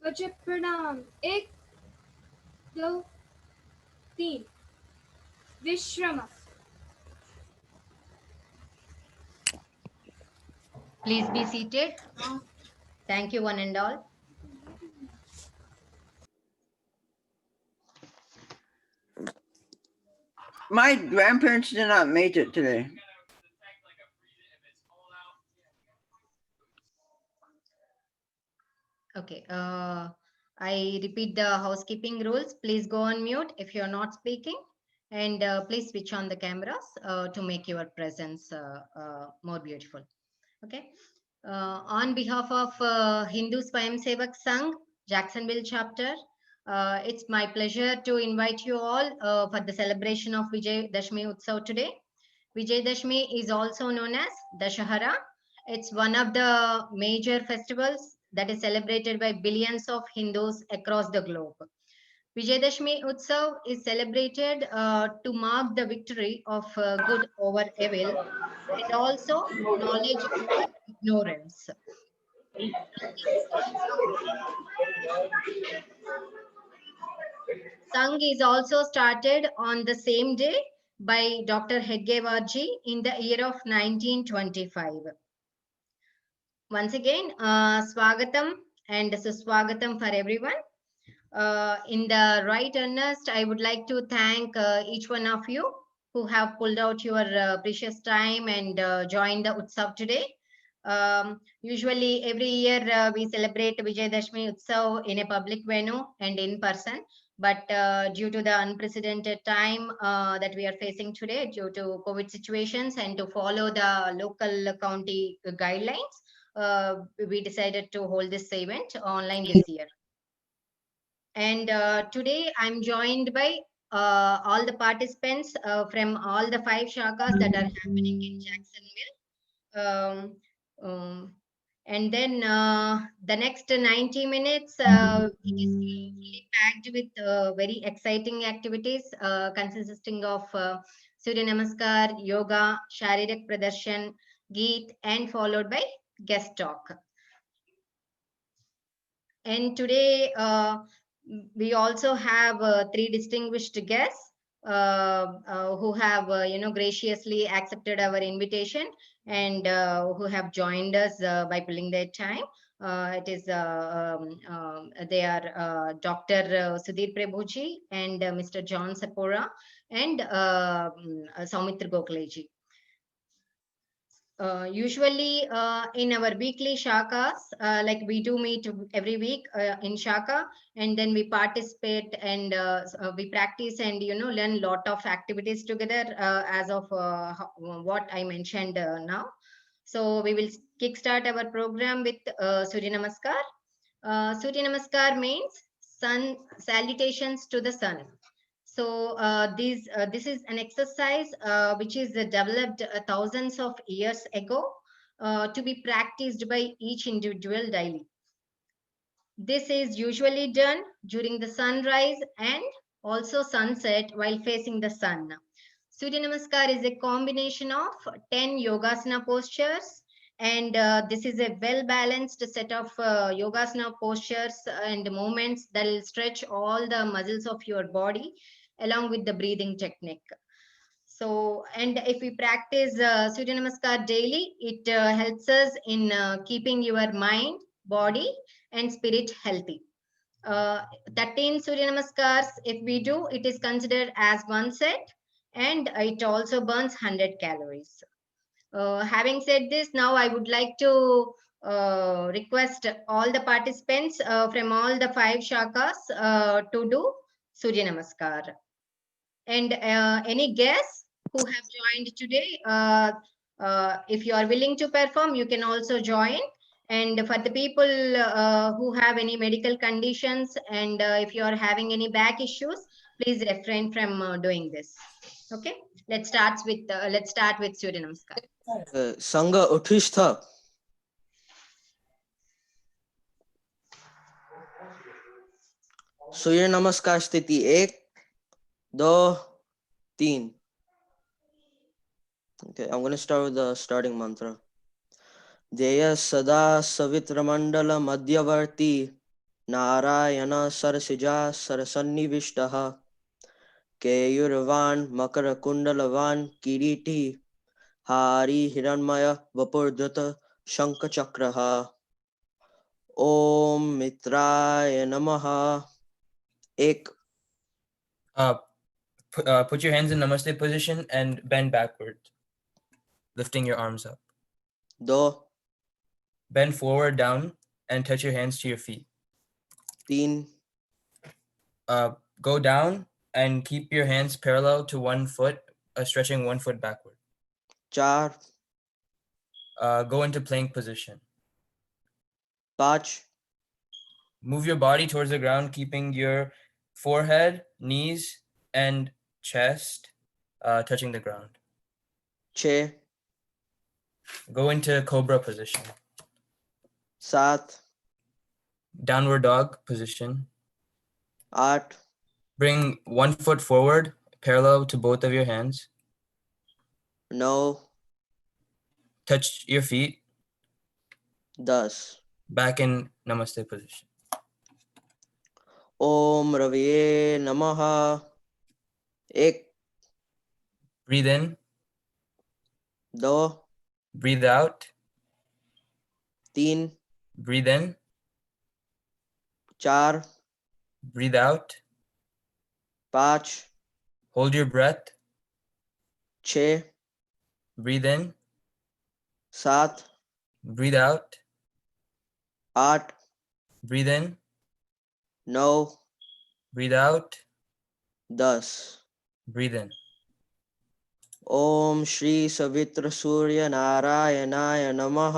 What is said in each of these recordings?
बच्चे प्रणाम। 1 2 3 विश्राम। Please be seated. Thank you, one and all. My grandparents did not make it today. Okay. I repeat the housekeeping rules. Please go on mute if you're not speaking, and please switch on the cameras to make your presence more beautiful. Okay. On behalf of Hindu Swayam Sevak Sangh, Jacksonville chapter, it's my pleasure to invite you all for the celebration of Vijay Dashmi Utsav today. Vijay Dashmi is also known as Dashahara. It's one of the major festivals that is celebrated by billions of Hindus across the globe. Vijayadashmi Utsav is celebrated to mark the victory of good over evil and also knowledge over ignorance. Sangh is also started on the same day by Dr. Hedgewarji in the year of 1925. Once again, Swagatam and Suswagatam for everyone. In the right earnest, I would like to thank each one of you who have pulled out your precious time and joined the Utsav today. Usually every year we celebrate Vijayadashmi Utsav in a public venue and in person. But due to the unprecedented time that we are facing today due to COVID situations and to follow the local county guidelines, we decided to hold this event online this year. And today I'm joined by all the participants from all the 5 shakas that are happening in Jacksonville. Um, um, and then the next 90 minutes, it is fully packed with very exciting activities consisting of Surya Namaskar, Yoga, Sharirik Pradarshan, Geet, and followed by guest talk. And today we also have 3 distinguished guests who have graciously accepted our invitation and who have joined us by pulling their time. It is they are Dr. Sudhir Prabhuji and Mr. John Sapora and Saumitra Gokhaleji. Usually in our weekly shakas, like we do meet every week in shaka, and then we participate and we practice and learn lot of activities together as of what I mentioned now. So we will kickstart our program with Surya Namaskar. Surya Namaskar means sun salutations to the sun. So this is an exercise which is developed thousands of years ago to be practiced by each individual daily. This is usually done during the sunrise and also sunset while facing the sun. Surya Namaskar is a combination of 10 Yogasana postures, and this is a well balanced set of Yogasana postures and movements that will stretch all the muscles of your body along with the breathing technique. So, and if we practice Surya Namaskar daily, it helps us in keeping your mind, body, and spirit healthy. 13 Surya Namaskars, if we do, it is considered as one set and it also burns 100 calories. Having said this, now I would like to request all the participants from all the 5 shakas to do Surya Namaskar. And any guests who have joined today, if you are willing to perform, you can also join. And for the people who have any medical conditions and if you are having any back issues, please refrain from doing this. Okay, let's start with Surya Namaskar. संग उठिष्ठ सूर्य नमस्कार स्थिति 1 2 3. Okay, I'm going to start with the starting mantra. Deya sada savitra mandala madhyavarti Narayan सरसिजा सरसन्निविष्टः केयूरवान् मकरकुण्डलवान् किरीटी हारी हिरण्मय वपुर्धृत शंखचक्रः ओम मित्राय नमः एक Put your hands in Namaste position and bend backward, lifting your arms up. दो Bend forward down and touch your hands to your feet. तीन Go down and keep your hands parallel to one foot, stretching one foot backward. चार Go into plank position. पाँच Move your body towards the ground, keeping your forehead, knees, and chest touching the ground. छः Go into cobra position. सात Downward dog position. आठ Bring one foot forward, parallel to both of your hands. Now Touch your feet. दस Back in Namaste position. ओम रविये नमः एक Breathe in, दो breathe out, तीन breathe in, चार breathe out. पाँच Hold your breath, छः breathe in, सात breathe out, आठ breathe in, now breathe out, दस breathe in. ओम श्री सवित्र सूर्य नारायणाय नमः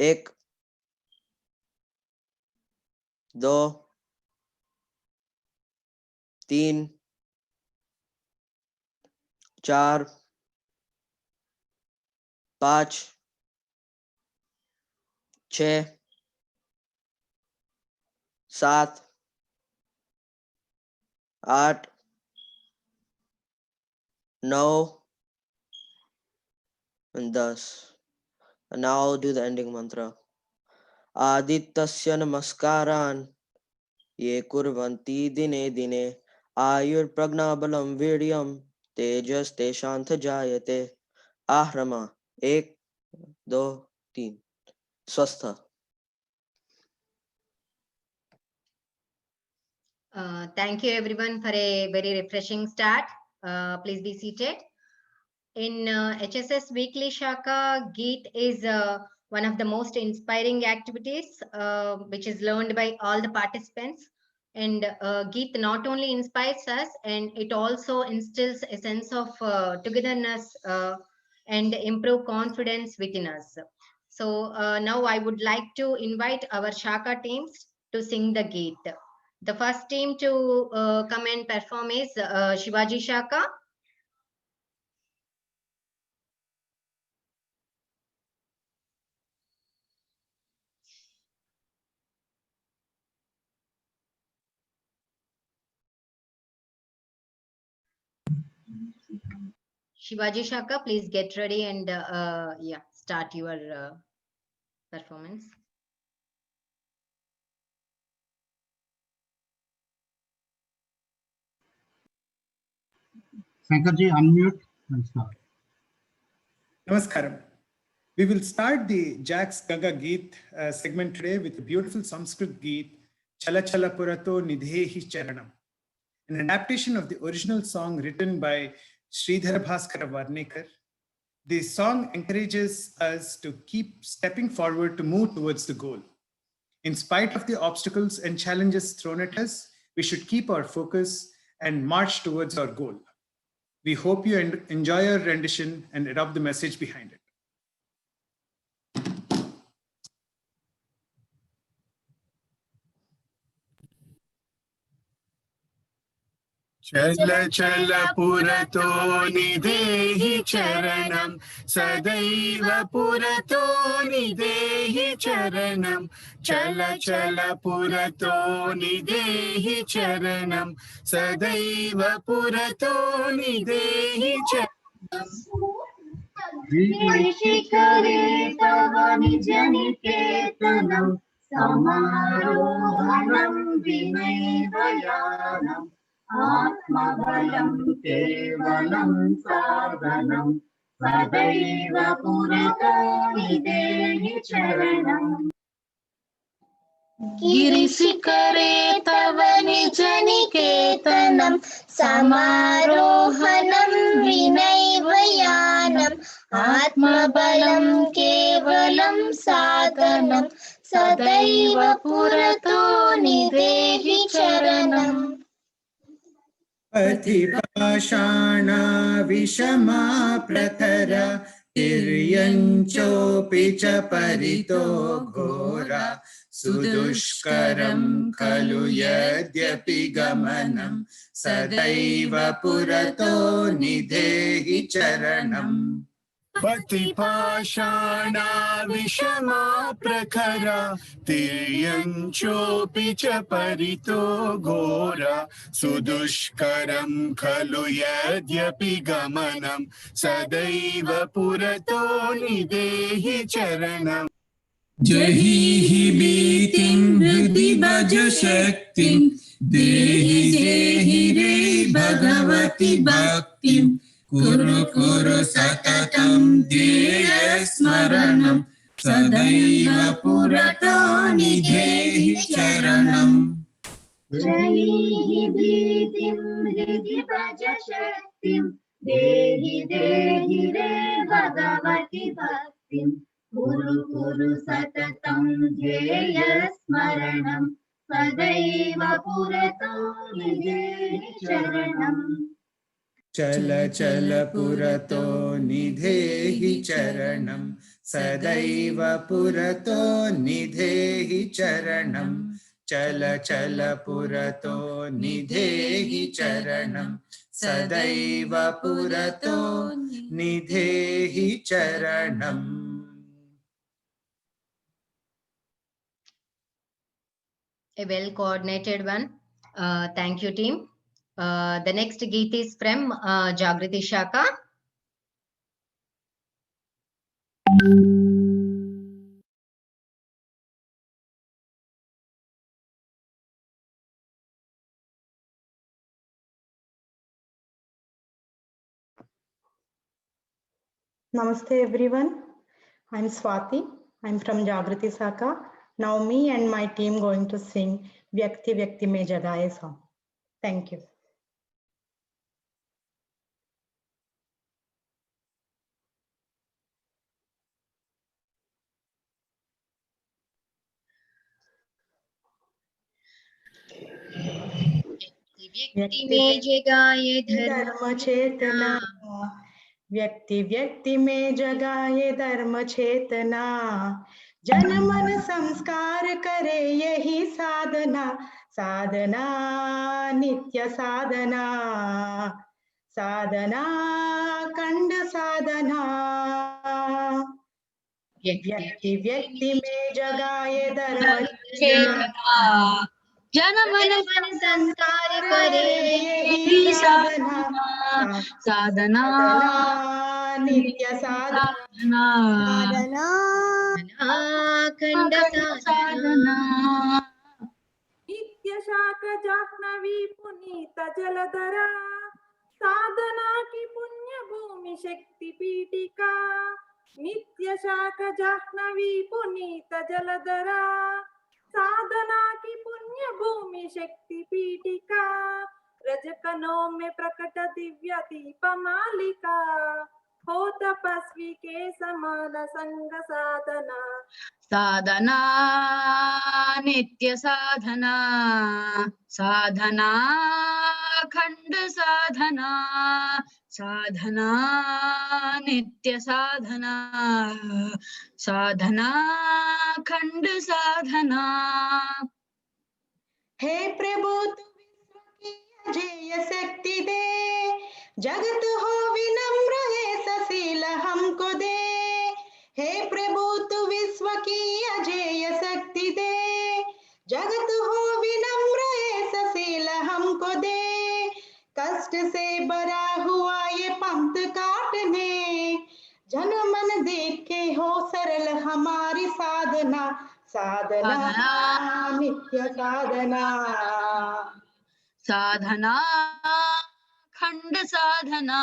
एक दो तीन चार पाँच छः सात आठ नौ and 10. And now do the ending mantra. Adittasya namaskaran ye kurvanti dine dine ayur pragnabalam viryam tejas teshantha jayate ahrama 1 2 3 swastha. Thank you everyone for a very refreshing start. Please be seated. In HSS Weekly Shaka, Geet is one of the most inspiring activities which is learned by all the participants. And Geet not only inspires us, and it also instills a sense of togetherness and improve confidence within us. So now I would like to invite our Shaka teams to sing the Geet. The first team to come and perform is Shivaji Shaka. Shivaji Shaka, please get ready and yeah, start your performance. Sankarji, unmute and start. Namaskaram. We will start the Jack's Gaga Geet segment today with a beautiful Sanskrit Geet, Chala Chala Purato Nidhehi Charanam, an adaptation of the original song written by Sridhara Bhaskara Varnekar. The song encourages us to keep stepping forward to move towards the goal. In spite of the obstacles and challenges thrown at us, we should keep our focus and march towards our goal. We hope you enjoy our rendition and adopt the message behind it. Chala chala purato nidhehi charanam sadaiva purato nidhehi charanam chala chala purato nidhehi charanam sadaiva purato nidhehi charanam Shikare tava nija niketanam समारोहणं विनयवयानम् आत्मबलं केवलं साधनं सदैव पुरतो निधेहि चरणम् गिरिशिखरे तव निजनिकेतनं समारोहणं विनयवयानम् आत्मबलं केवलं साधनं सदैव पुरतो निधेहि चरणम् पथिपाषाणा विषमा प्रखर तिर्यञ्चोऽपि च परितो घोरा सुदुष्करं खलु यद्यपि गमनं सदैव पुरतो निधेहि चरणम् पतिपाषाणा विषमा प्रखरा तिर्यञ्चोऽपि च परितो घोरा सुदुष्करं खलु यद्यपि गमनं सदैव पुरतो निधेहि चरणम् जहि भीतिं हृदि भज शक्तिं देहि देहि रे भगवति भक्तिं कुरु कुरु सततं ध्येय स्मरणं सदैव पुरतो निधेहि चरणम् जहि भीतिं हृदि भज शक्तिं देहि देहि रे भगवति भक्तिं कुरु कुरु सततं ध्येय स्मरणं सदैव पुरतो निधेहि चरणम् चल चल पुरतो निधेहि चरणं सदैव पुरतो निधेहि चरणं चल चल पुरतो निधेहि चरणं सदैव पुरतो निधेहि चरणम् A well coordinated one. Thank you, team. The next Geet is from Jagriti Shaka. Namaste everyone. I'm Swati. I'm from Jagriti Shaka. Now me and my team going to sing Vyakti Vyakti Mein Jagaye song. Thank you. व्यक्ति में जगाए धर्म चेतना व्यक्ति व्यक्ति में जगाए धर्म चेतना जन मन संस्कार करे यही साधना साधना नित्य साधना साधना खंड साधना व्यक्ति व्यक्ति में जगाए धर्म चेतना जन मन संस्कार करे यही साधना साधना नित्य साधना साधना खंड साधना नित्य शाख जाह्नवी पुनीत जलधरा साधना की पुण्य भूमि शक्ति पीठिका नित्य शाख जाह्नवी पुनीत जलधरा साधना की पुण्य भूमि शक्ति पीठिका रजकनों में प्रकट दिव्य दीप मालिका हो तपस्वी के समान संग साधना साधना नित्य साधना साधना खंड साधना साधना नित्य साधना साधना खंड साधना हे प्रभु तू विश्व की अजेय शक्ति दे जगत हो विनम्र है सशील हमको दे हे प्रभु तू विश्व की अजेय शक्ति दे जगत हो विनम्र है सशील हमको दे कष्ट से भरा हुआ ये पंथ काटने जन मन देख के हो सरल हमारी साधना साधना नित्य साधना साधना खंड साधना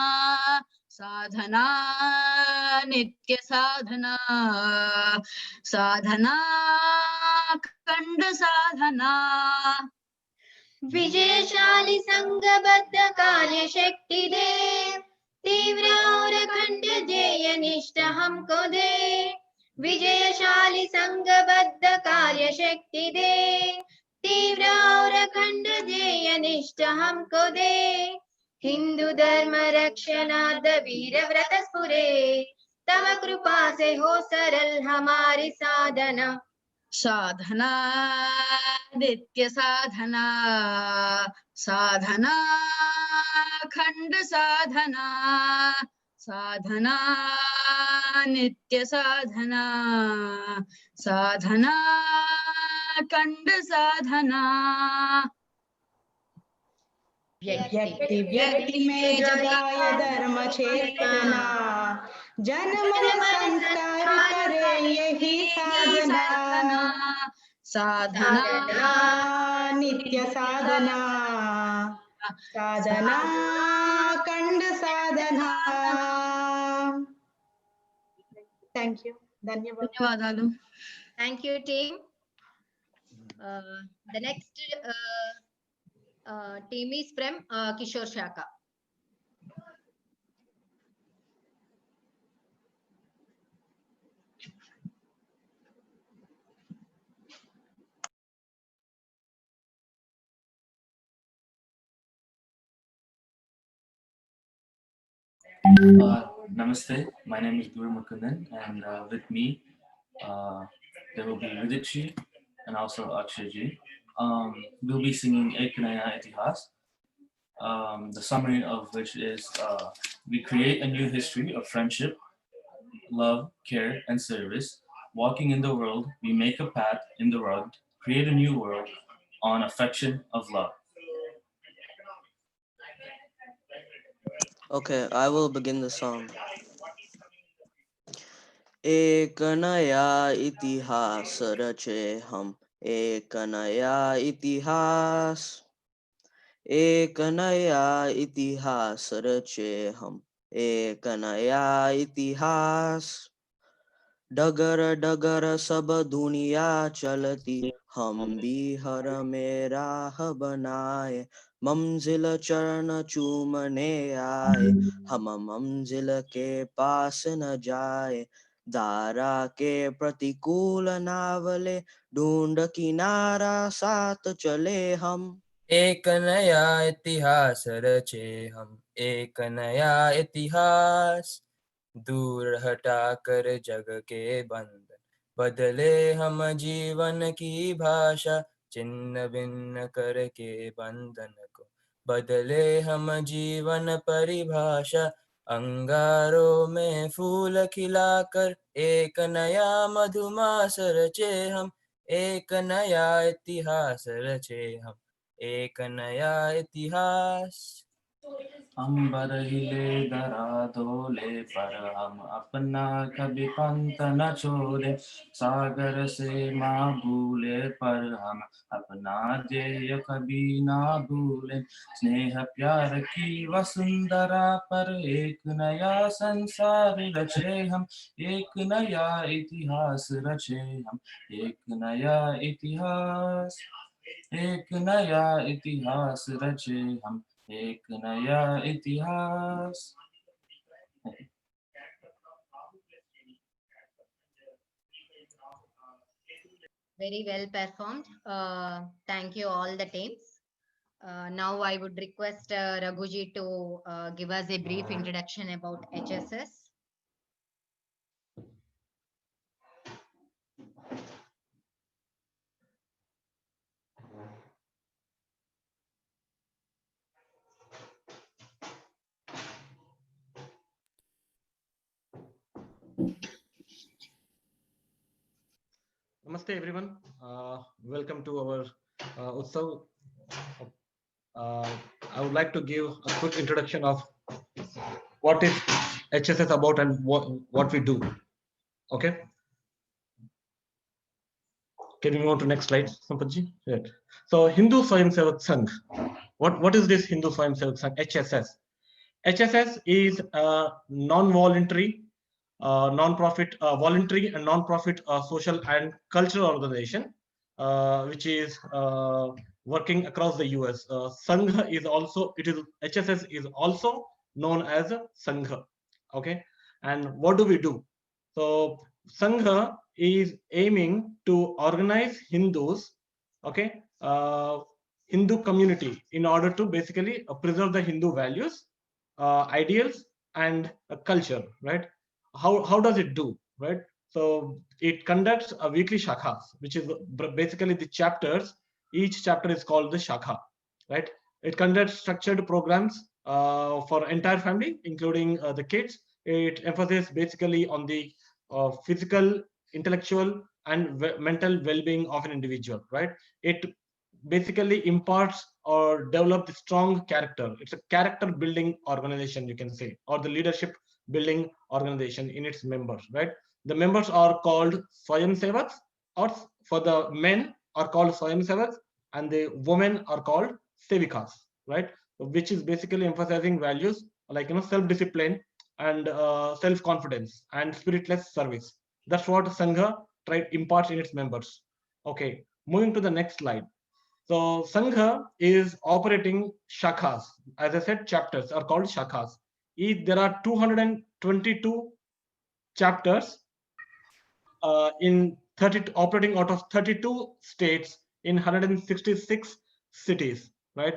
साधना नित्य साधना साधना खंड साधना विजयशाली संघबद्ध कार्य शक्ति दे, तीव्र और अखंड ध्येय निष्ठा हमको दे। विजयशाली संघबद्ध कार्य शक्ति दे, तीव्र और अखंड ध्येय निष्ठा हमको दे। हिंदू धर्म रक्षणार्थ वीर व्रत स्फुरे, तव कृपा से हो सरल हमारी साधना। साधना नित्य साधना साधना खंड साधना साधना नित्य साधना साधना खंड साधना व्यक्ति व्यक्ति में जगाए धर्म चेतना, जन मन संस्कार करे यही साधना। साधना नित्य साधना साधना खंड साधना। థ్యాంక్ యూ, ధన్యవాదాలు. ధన్యవాదాలు. Thank you, team. The next team is from Kishore Shaka. Namaste, my name is Guru Mukundan, and with me there will be Viditji and also Akshayji. We'll be singing Ek Naya Itihas, the summary of which is we create a new history of friendship, love, care, and service. Walking in the world, we make a path in the road, create a new world on affection of love. Okay, I will begin the song. एक नया इतिहास रचे हम, एक नया इतिहास, एक नया इतिहास रचे हम, एक नया इतिहास। डगर डगर सब दुनिया चलती, हम भी हर में राह बनाए। मंजिल चरण चूमने आए, हम मंजिल के पास न जाए। धारा के प्रतिकूल नावले, ढूंढ किनारा साथ चले हम। एक नया इतिहास रचे हम, एक नया इतिहास। दूर हटाकर जग के बंधन, बदले हम जीवन की भाषा। चिन्ह भिन्न करके बंधन को, बदले हम जीवन परिभाषा। अंगारों में फूल खिलाकर एक नया मधुमास रचे हम, एक नया इतिहास रचे हम, एक नया इतिहास। अंबर हिले धरा डोले, पर हम अपना कभी पंथ न छोड़े। सागर से माँ भूले, पर हम अपना ध्येय कभी ना भूले। स्नेह प्यार की वसुंधरा पर एक नया संसार रचे हम, एक नया इतिहास रचे हम, एक नया इतिहास। एक नया इतिहास रचे हम, एक नया इतिहास। Very well performed. Thank you all the teams. Now I would request Raghuji to give us a brief introduction about HSS. Namaste everyone. Welcome to our Utsav. I would like to give a quick introduction of what is HSS about and what we do. Okay. Can we move on to next slide, Sampatji? Right. So Hindu Swayamsevak Sangh. What is this Hindu Swayamsevak Sangh? HSS. HSS is a non-voluntary, non-profit, voluntary and non-profit social and cultural organization, which is working across the US. Sangha is also, HSS is also known as a Sangha. Okay. And what do we do? So Sangha is aiming to organize Hindus, okay, Hindu community in order to basically preserve the Hindu values, ideals, and culture, right? How does it do, right? So it conducts a weekly shakhas, which is basically the chapters. Each chapter is called the shakha, right? It conducts structured programs for entire family, including the kids. It emphasizes basically on the physical, intellectual, and mental well-being of an individual, right? It basically imparts or develops the strong character. It's a character building organization, you can say, or the leadership building organization in its members, right? The members are called Swayamsevaks, or for the men are called Swayamsevaks, and the women are called Sevikas, right? Which is basically emphasizing values like self-discipline and self-confidence and spiritless service. That's what Sangha imparts in its members. Okay, moving to the next slide. So Sangha is operating shakhas. As I said, chapters are called shakhas. There are 222 chapters in operating out of 32 states in 166 cities, right?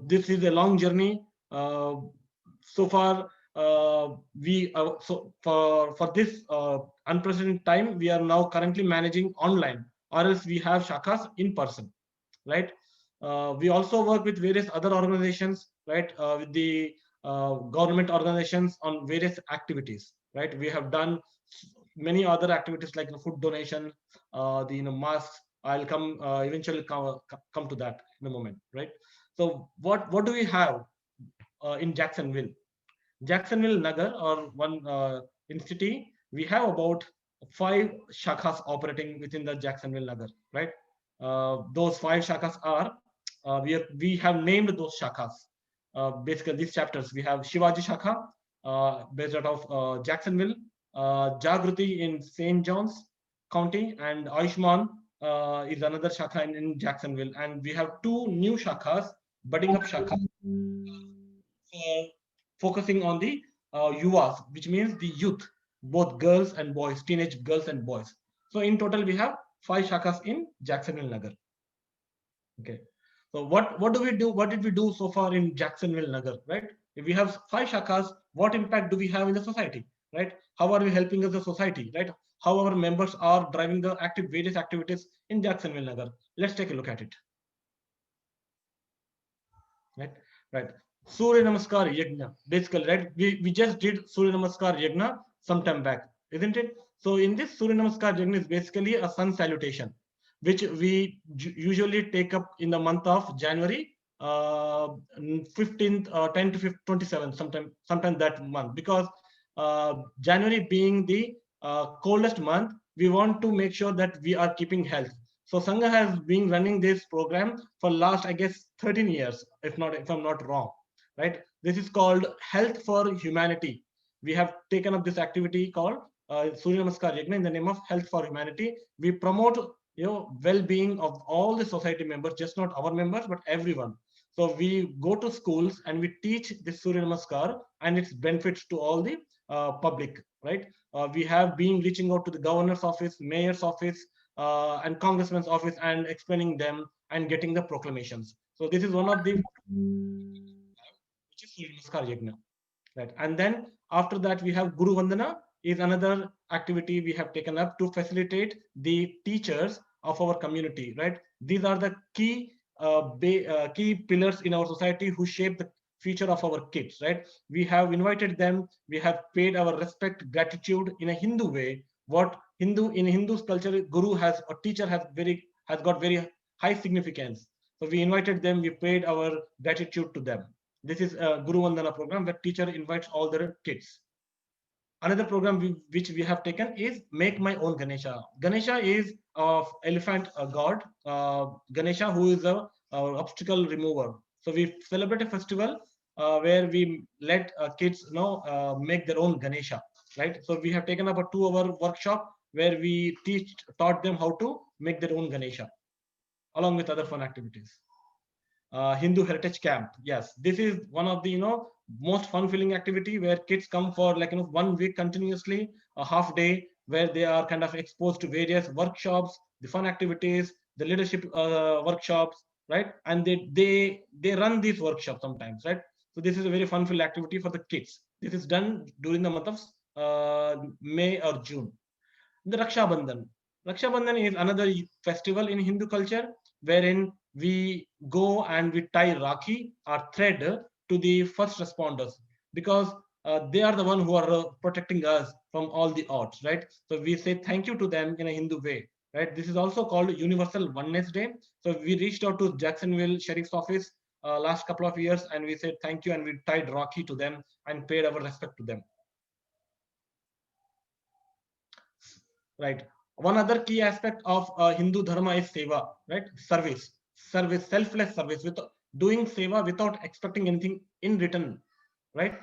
This is a long journey. So far, so for this unprecedented time, we are now currently managing online, or else we have shakhas in person, right? We also work with various other organizations, right? With the government organizations on various activities, right? We have done many other activities like food donation, the masks. I'll come eventually come to that in a moment, right? So what do we have in Jacksonville? Jacksonville Nagar, or one in city, we have about 5 shakhas operating within the Jacksonville Nagar, right? Those 5 shakhas are, we have named those shakhas. Basically, these chapters, we have Shivaji Shakha, based out of Jacksonville, Jagruti in St. John's County, and Ayushman is another shakha in Jacksonville. And we have 2 new shakhas, budding up shakhas, focusing on the yuvas, which means the youth, both girls and boys, teenage girls and boys. So in total, we have 5 shakhas in Jacksonville Nagar. Okay. So what do we do? What did we do so far in Jacksonville Nagar, right? If we have 5 shakhas, what impact do we have in the society, right? How are we helping as a society, right? How our members are driving the various activities in Jacksonville Nagar. Let's take a look at it. Right. Surya Namaskar Yajna, basically, right? We just did Surya Namaskar Yajna some time back, isn't it? So in this Surya Namaskar Yajna is basically a sun salutation, which we usually take up in the month of January 15th, 10 to 27th, sometime that month, because January being the coldest month, we want to make sure that we are keeping health. So Sangha has been running this program for last, I guess, 13 years, if I'm not wrong, right? This is called Health for Humanity. We have taken up this activity called Surya Namaskar Yajna in the name of Health for Humanity. We promote well-being of all the society members, just not our members, but everyone. So we go to schools and we teach this Surya Namaskar and its benefits to all the public, right? We have been reaching out to the governor's office, mayor's office, and congressman's office, and explaining them and getting the proclamations. So this is one of the, which is Surya Namaskar Yajna, right? And then after that, we have Guru Vandana is another activity we have taken up to facilitate the teachers of our community, right? These are the key key pillars in our society who shape the future of our kids, right? We have invited them, we have paid our respect, gratitude in a Hindu way. What in Hindu's culture, guru has, a teacher has got very high significance. So we invited them, we paid our gratitude to them. This is a Guru Vandana program where teacher invites all their kids. Another program which we have taken is Make My Own Ganesha. Ganesha is of elephant god, Ganesha, who is a obstacle remover. So we celebrate a festival where we let kids make their own Ganesha, right? So we have taken up a 2-hour workshop where we taught them how to make their own Ganesha, along with other fun activities. Hindu Heritage Camp. Yes, this is one of the most fun-filling activity where kids come for 1 week continuously, a half day, where they are kind of exposed to various workshops, the fun activities, the leadership workshops, right? And they run these workshops sometimes, right? So this is a very fun-filled activity for the kids. This is done during the month of May or June. The Raksha Bandhan. Raksha Bandhan is another festival in Hindu culture wherein we go and we tie Rakhi or thread to the first responders, because they are the one who are protecting us from all the odds, right? So we say thank you to them in a Hindu way, right? This is also called Universal Oneness Day. So we reached out to Jacksonville Sheriff's Office last couple of years and we said thank you, and we tied Rakhi to them and paid our respect to them. Right. One other key aspect of Hindu Dharma is seva, right? Service, selfless service, with doing seva without expecting anything in return, right?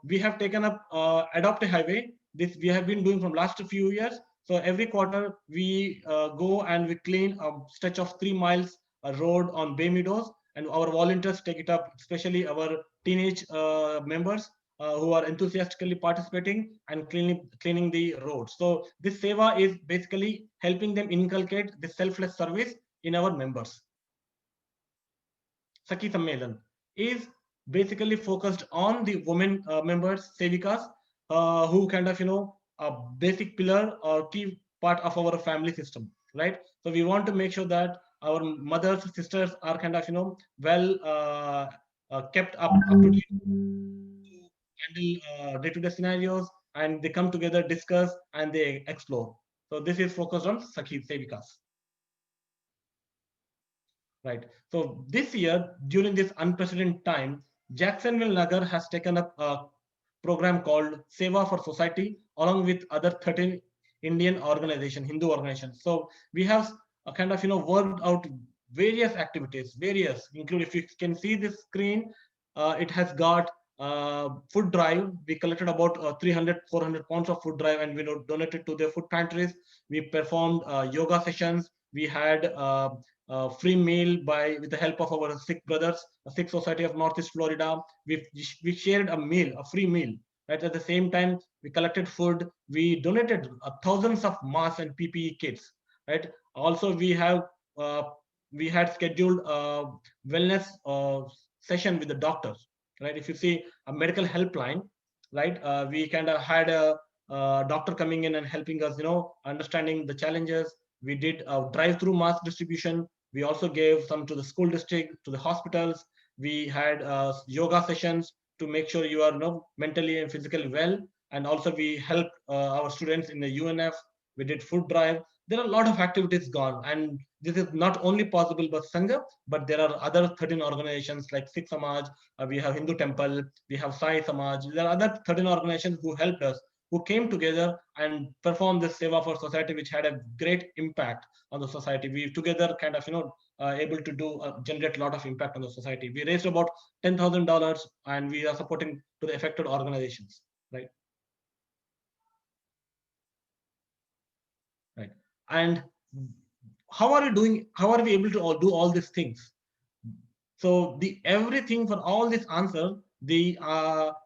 We have taken up Adopt a Highway. This we have been doing from last few years. So every quarter we go and we clean a stretch of 3 miles a road on Bay Meadows, and our volunteers take it up, especially our teenage members who are enthusiastically participating and cleaning the roads. So this seva is basically helping them inculcate the selfless service in our members. Sakhi Sammelan is basically focused on the women members, Sevikas, who kind of, a basic pillar or key part of our family system, right? So we want to make sure that our mothers, sisters are kind of, well kept up to date, handle day-to-day scenarios, and they come together, discuss, and they explore. So this is focused on Sakhi Sevikas. Right. So this year, during this unprecedented time, Jacksonville Nagar has taken up a program called Seva for Society, along with other 13 Indian organizations, Hindu organizations. So we have kind of, worked out various activities, including, if you can see this screen, it has got food drive. We collected about 300-400 pounds of food drive, and we donated to the food pantries. We performed yoga sessions. We had free meal with the help of our Sikh brothers, the Sikh Society of Northeast Florida. We shared a free meal. Right, at the same time, we collected food. We donated thousands of masks and PPE kits. Right. Also, we had scheduled a wellness session with the doctors. Right. If you see a medical helpline, right, we kind of had a doctor coming in and helping us, understanding the challenges. We did a drive-through mask distribution. We also gave some to the school district, to the hospitals. We had yoga sessions to make sure you are mentally and physically well. And also we helped our students in the UNF. We did food drive. There are a lot of activities gone. And this is not only possible by Sangha, but there are other 13 organizations like Sikh Samaj, we have Hindu Temple, we have Sai Samaj. There are other 13 organizations who helped us, who came together and performed this Seva for Society, which had a great impact on the society. We together kind of, able to generate a lot of impact on the society. We raised about $10,000 and we are supporting to the affected organizations, right? Right. And how are we able to do all these things? So everything for all this answer,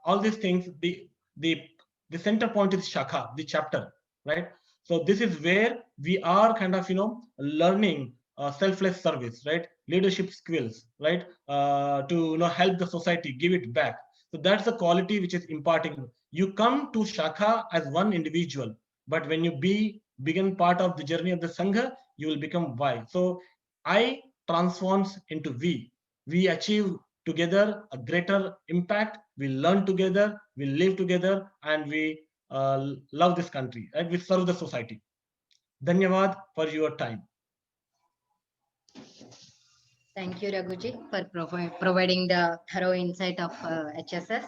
all these things, the center point is Shakha, the chapter, right? So this is where we are kind of, learning selfless service, right? Leadership skills, right? To help the society, give it back. So that's the quality which is imparting. You come to Shakha as one individual, but when you begin part of the journey of the Sangha, you will become Y. So I transforms into we. We achieve together a greater impact. We learn together, we live together, and we love this country, and we serve the society. Dhanyavad for your time. Thank you, Raghuji, for providing the thorough insight of HSS.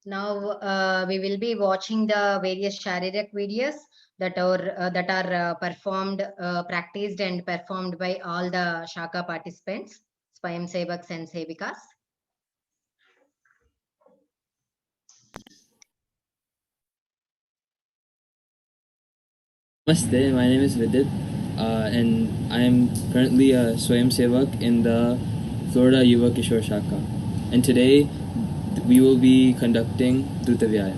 Now we will be watching the various Sharirak videos that are performed, practiced and performed by all the Shaka participants, Swayam Sevaks and Sevikas. Namaste, my name is Vidit, and I am currently a Swayam Sevak in the Florida Yuva Kishore Shaka. And today we will be conducting Druta Vyayam.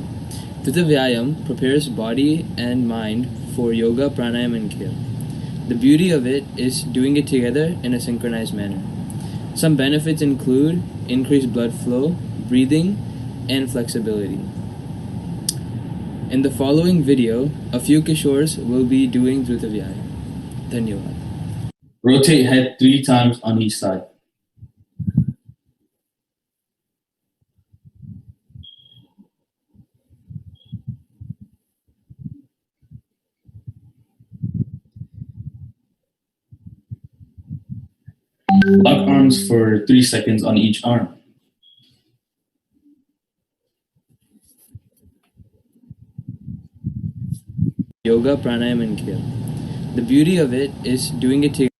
Druta Vyayam prepares body and mind for yoga, pranayam, and khel. The beauty of it is doing it together in a synchronized manner. Some benefits include increased blood flow, breathing, and flexibility. In the following video, a few Kishores will be doing Druta Vyayam. Dhanyavad. Rotate head 3 times on each side. Lock arms for 3 seconds on each arm. Yoga, pranayam, and khel. The beauty of it is doing it together.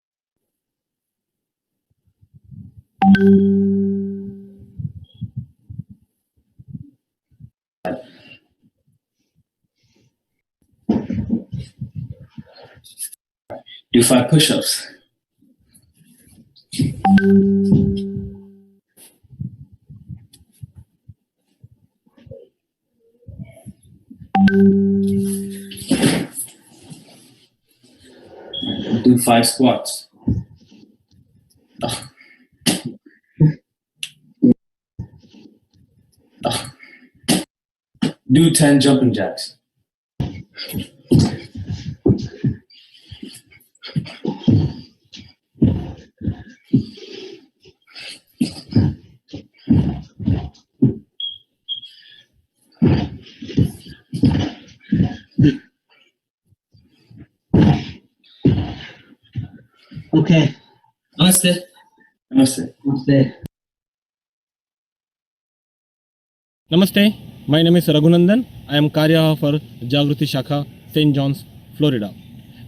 Do 5 push-ups. Do 5 squats. Do 10 jumping jacks. Okay. Namaste. Namaste. Namaste. Namaste, my name is Raghunandan. I am Karya for Jagruti Shakha, St. John's, Florida.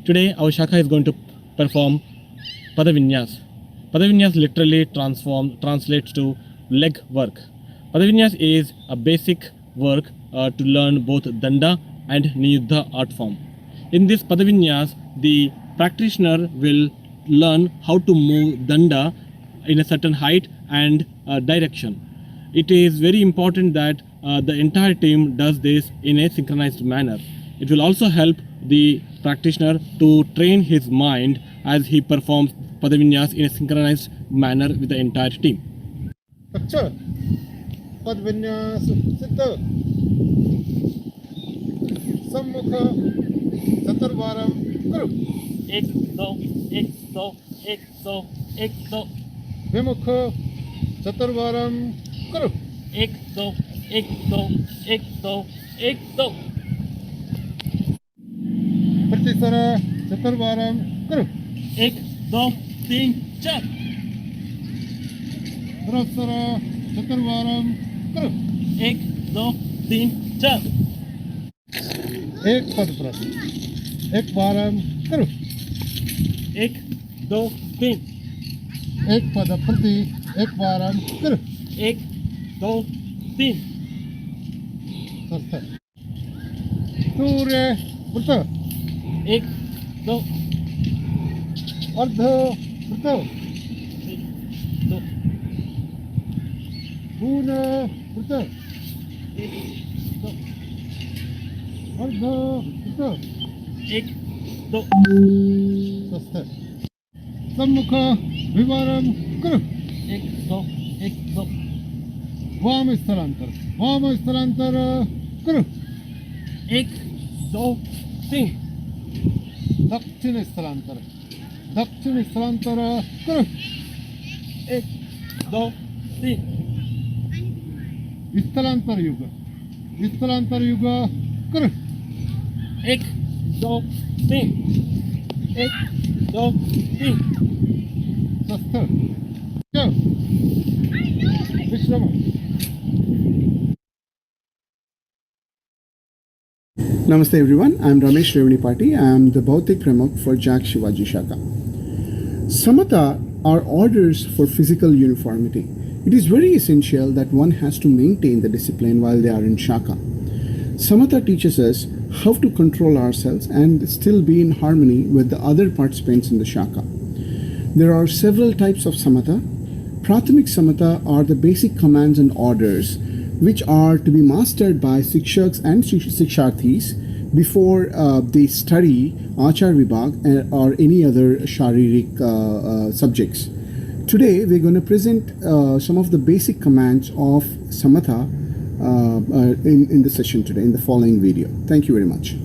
Today our Shakha is going to perform Padavinyas. Padavinyas literally translates to leg work. Padavinyas is a basic work to learn both Danda and Niyuddha art form. In this Padavinyas, the practitioner will learn how to move Danda in a certain height and direction. It is very important that the entire team does this in a synchronized manner. It will also help the practitioner to train his mind as he performs Padavinyas in a synchronized manner with the entire team. Acha. Padavinyas Siddha. Sammukha Chaturvaram Kuru. 1, 2, 1, 2, 1, 2, 1, 2. Vimukha Chaturvaram Kuru. 1, 2, 1, 2, 1, 2, 1, 2. Pratisara Chaturvaram Kuru. 1, 2, 3, 4. Prasara Chaturvaram Kuru. 1, 2, 3, 4. Ek pad prati. Ek varam Kuru. 1, 2, 3. Ek pad prati. Ek varam Kuru. 1, 2, 3. Sastha. Surya Vrta. 1, 2. Ardha Vrta. 2. Puna Vrta. 1, 2. Ardha Vrta. 1, 2. Sastha. Sammukha Vivaram Kuru. 1, 2, 1, 2. Vam Sthalantar. Vam Sthalantar Kuru. 1, 2, 3. Dakshin Sthalantar. Dakshin Sthalantar Kuru. 1, 2, 3. Sthalantar Yuga. Sthalantar Yuga Kuru. 1, 2, 3. 1, 2, 3. Sastha. Go. Vishrama. Namaste everyone, I am Ramesh Revanipati. I am the Bhautik Pramukh for Jack Shivaji Shaka. Samatha are orders for physical uniformity. It is very essential that one has to maintain the discipline while they are in Shaka. Samatha teaches us how to control ourselves and still be in harmony with the other participants in the Shaka. There are several types of Samatha. Prathamik Samatha are the basic commands and orders which are to be mastered by Sikshaks and Siksharthis before they study Achar Vibhag or any other Sharirik subjects. Today we're going to present some of the basic commands of Samatha in the session today, in the following video. Thank you very much.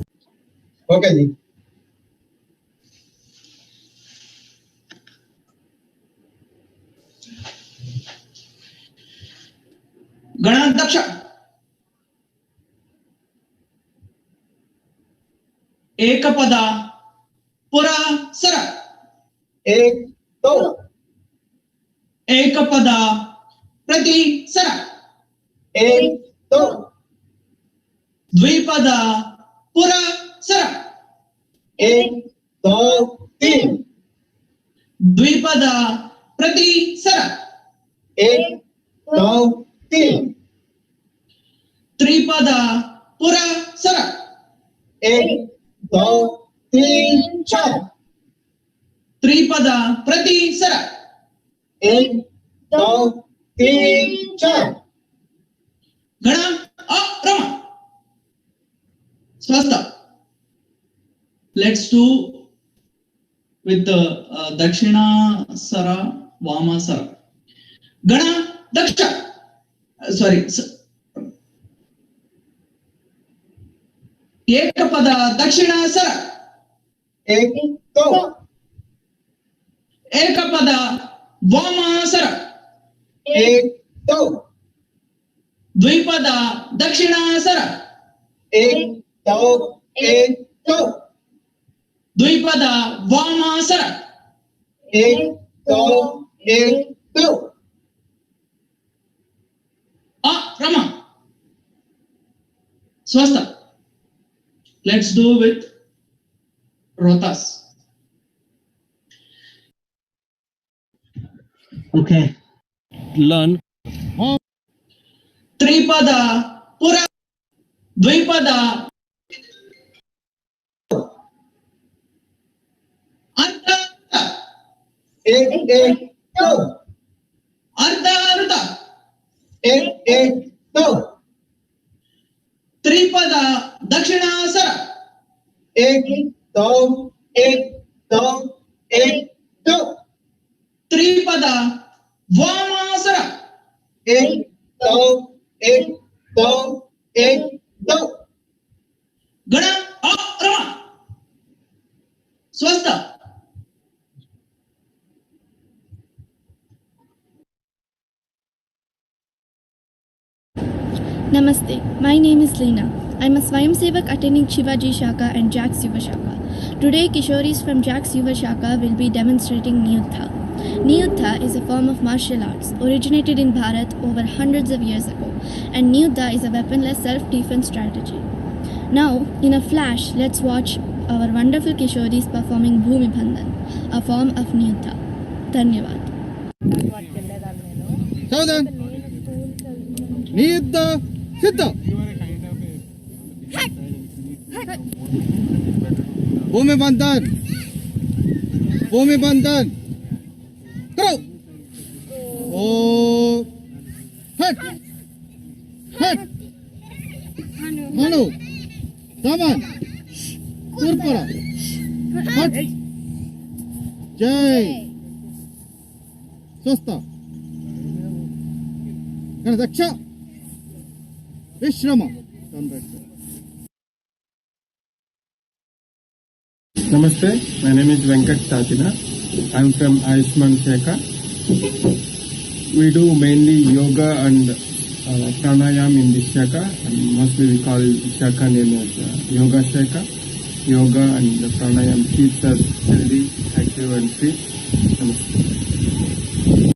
Okay. गणाध्यक्ष एकपद पुरा sir एक दो एकपद प्रति sir एक दो द्विपद पुरा sir एक दो तीन द्विपद प्रति सर एक दो तीन त्रिपद पुरा सर एक दो तीन चार त्रिपद प्रति सर एक दो तीन चार गण रमा स्वस्थ let's do with the dakshina sara vama sara gana daksha sorry एकपद दक्षिण सर एक दो एकपद वाम सर एक दो द्विपद दक्षिण सर एक दो द्विपद वाम सर एक दो रमा स्वस्थ let's do with rotas okay learn त्रिपद पुरा द्विपद अर्थ एक दो अर्थ एक दो त्रिपद दक्षिण सर एक दो त्रिपद वाम सर एक दो गण रमा स्वस्थ Namaste, my name is Leena. I'm a Swayam Sevak attending Shivaji Shaka and Jack's Yuva Shaka. Today, Kishoris from Jack's Yuva Shaka will be demonstrating Niyuddha. Niyuddha is a form of martial arts originated in Bharat over hundreds of years ago, and Niyuddha is a weaponless self-defense strategy. Now, in a flash, let's watch our wonderful Kishoris performing Bhumi Bandhan, a form of Niyuddha. Dhanyavad. Niyuddha Siddha Bhumi Bandhan Karo Oh Hat Hanu Saman Turpara Hat Jai Swasta Ganadaksha Vishrama. Namaste, my name is Venkat Tatina. I'm from Ayushman Shaka. We do mainly yoga and pranayam in this Shaka, and mostly we call Shaka name as Yoga Shaka. Yoga and pranayam keeps us healthy, active and fit. Namaste.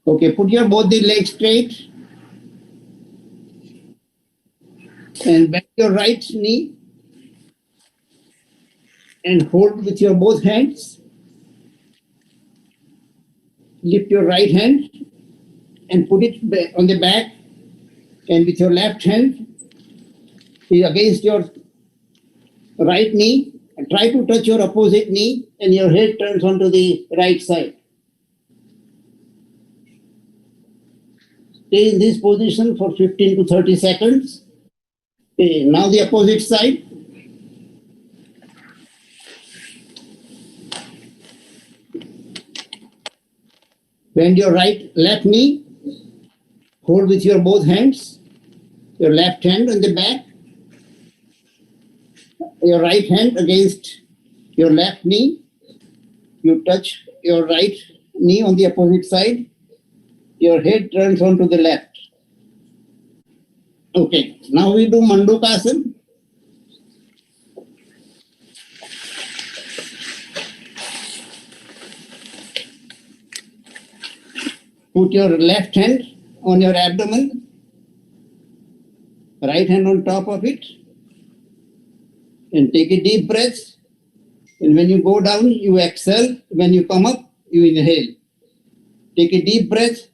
Okay, put your both the legs straight. And bend your right knee and hold with your both hands. Lift your right hand and put it on the back, and with your left hand against your right knee, and try to touch your opposite knee, and your head turns onto the right side. Stay in this position for 15 to 30 seconds. Okay, now the opposite side. Bend your left knee. Hold with your both hands. Your left hand on the back. Your right hand against your left knee. You touch your right knee on the opposite side. Your head turns onto the left. Okay, now we do Mandukasana. Put your left hand on your abdomen, right hand on top of it, and take a deep breath. And when you go down, you exhale. When you come up, you inhale. Take a deep breath.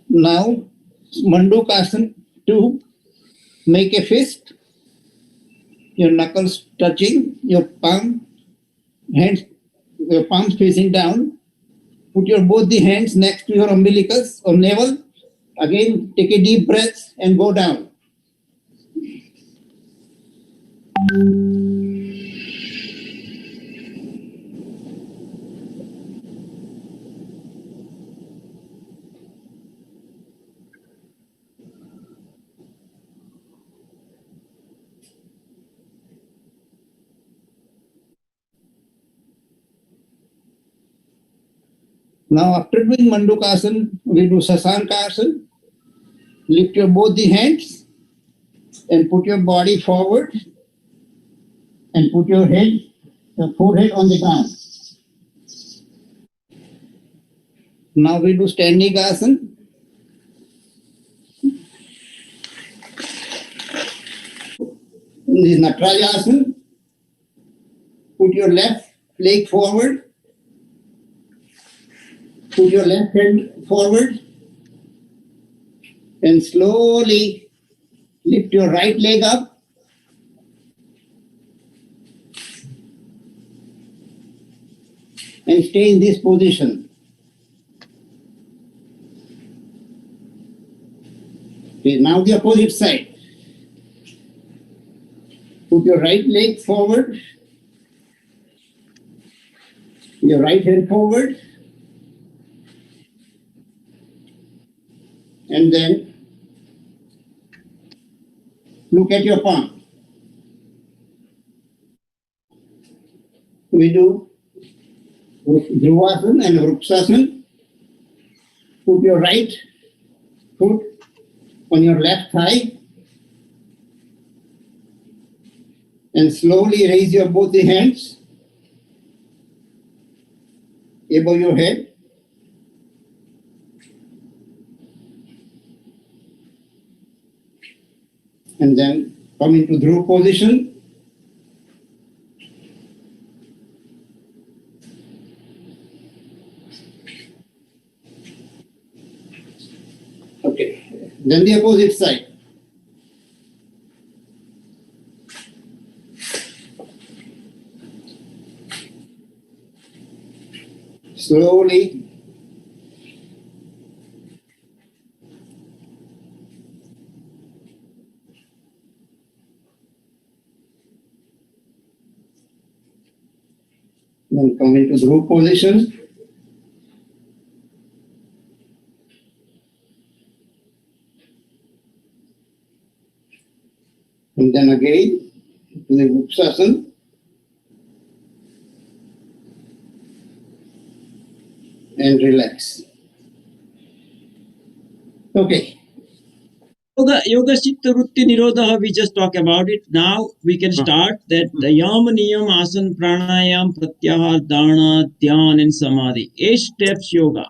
Now, Mandukasana 2, make a fist, your knuckles touching, your palms facing down. Put your both the hands next to your umbilicus or navel. Again, take a deep breath and go down. Now, after doing Mandukasana, we do Sasankasana. Lift your both the hands and put your body forward and put your forehead on the ground. Now we do Standing Asana. This is Nataraja Asana. Put your left leg forward. Put your left hand forward and slowly lift your right leg up. And stay in this position. Okay, now the opposite side. Put your right leg forward, your right hand forward, and then look at your palm. We do Dhruvasana and Vrukshasana. Put your right foot on your left thigh and slowly raise your both the hands above your head. And then come into Dhruv position. Okay, then the opposite side. Slowly then come into Dhruv position. And then again to the Vrukshasana. And relax. Okay. Yoga Chitta Vritti Nirodha, we just talk about it. Now we can start that the Yama Niyam Asana Pranayam Pratyahar Dharana Dhyan and Samadhi. 8 steps yoga.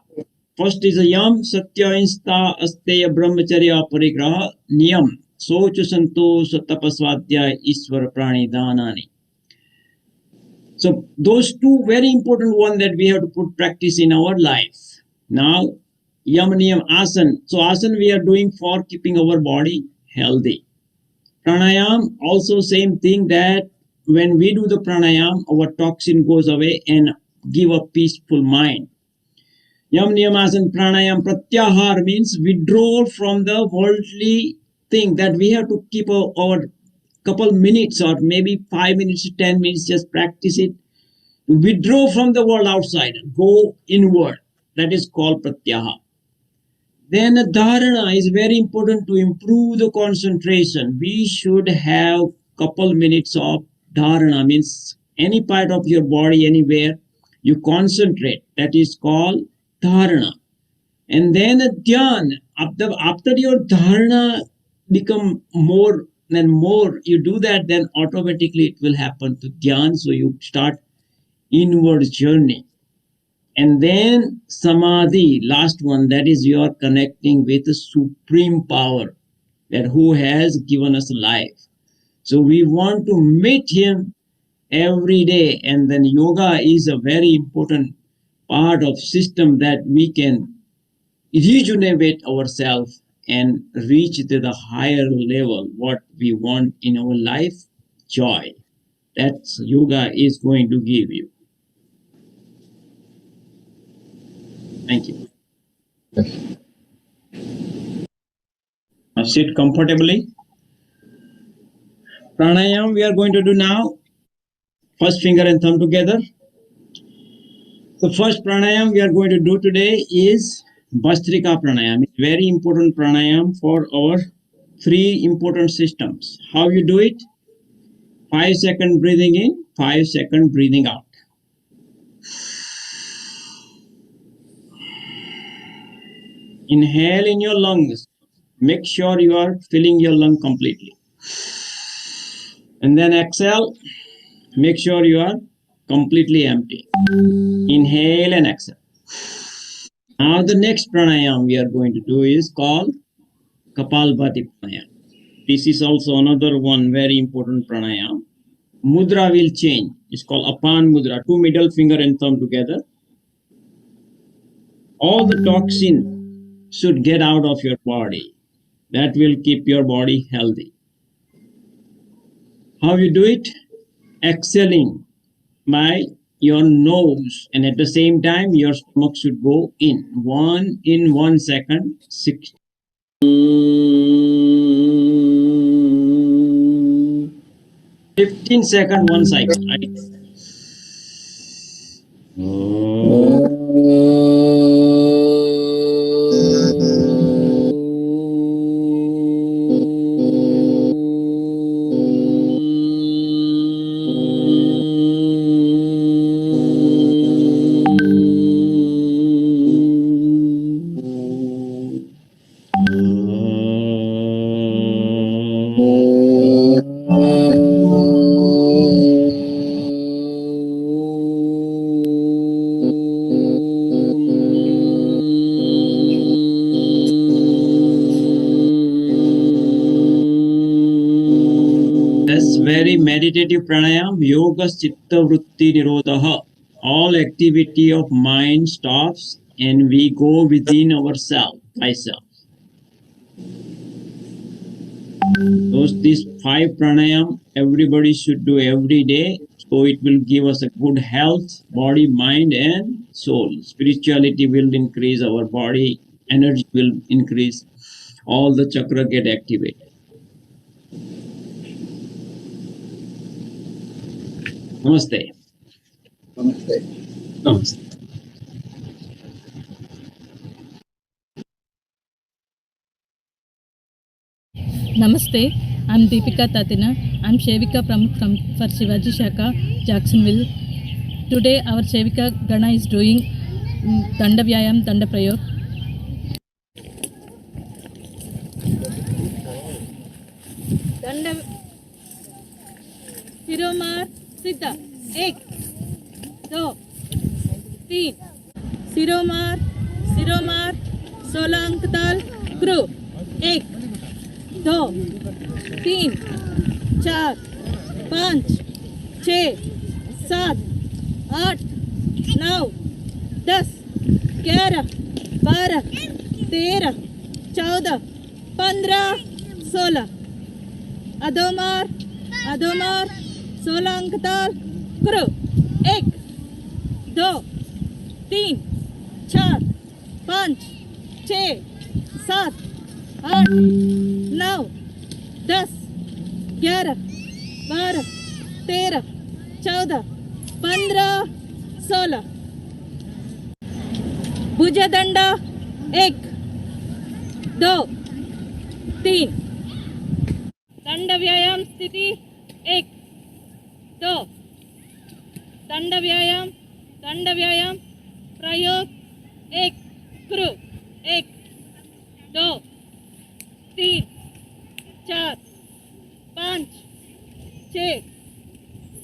First is a yam satya insta asteya brahmacharya parigraha niyam socha santosh tapaswadhyay ishwar prani danani. So those two very important one that we have to put practice in our life. Now yam niyam asan. So asan we are doing for keeping our body healthy. Pranayam also same thing, that when we do the pranayam, our toxin goes away and give a peaceful mind. Yam Niyamasan Pranayam Pratyahar means withdrawal from the worldly thing, that we have to keep our couple minutes or maybe 5 minutes, 10 minutes, just practice it. Withdraw from the world outside, go inward. That is called Pratyahar. Then dharana is very important to improve the concentration. We should have couple minutes of dharana, means any part of your body, anywhere you concentrate. That is called dharana. And then dhyan. After your dharana become more and more, you do that, then automatically it will happen to dhyan. So you start inward journey. And then samadhi, last one, that is you are connecting with the supreme power, that who has given us life. So we want to meet him every day. And then yoga is a very important part of system that we can rejuvenate ourselves and reach to the higher level what we want in our life, joy. That's yoga is going to give you. Thank you. Now sit comfortably. Pranayam we are going to do now. First finger and thumb together. The first pranayam we are going to do today is Bhastrika pranayam. It's very important pranayam for our 3 important systems. How you do it? 5 second breathing in, 5 second breathing out. Inhale in your lungs. Make sure you are filling your lung completely. And then exhale. Make sure you are completely empty. Inhale and exhale. Now the next pranayam we are going to do is called Kapalbhati pranayam. This is also another one very important pranayam. Mudra will change. It's called Apan Mudra. 2 middle finger and thumb together. All the toxin should get out of your body. That will keep your body healthy. How you do it? Exhaling by your nose, and at the same time your stomach should go in. 1 second, 6. 15 seconds, 1 cycle, right? Very meditative pranayam, yoga chitta vritti nirodha. All activity of mind stops and we go within ourselves, myself. These 5 pranayam everybody should do every day. So it will give us a good health, body, mind and soul. Spirituality will increase, our body energy will increase. All the chakra get activated. Namaste. Namaste. Namaste. Namaste, I'm Deepika Tatina. I'm Shevika Pramukh for Shivaji Shaka, Jacksonville. Today our Shevika Gana is doing Danda Vyayam, Danda Prayog. Danda Siromar Siddha. 1, 2, 3. Siromar शिरोमार 16 अंक ताल crew 1 2 3 4 5 6 7 8 9 10 11 12 13 14 15 16 अधोमार 16 अंक ताल crew 1 2 3 4 5 6 7 8 9 10 11 12 13 14 15 16 भुजदंड 1 2 3 दंड व्यायाम स्थिति 1 2 दंड व्यायाम प्रयोग 1 क्रू 1 2 3 4 5 6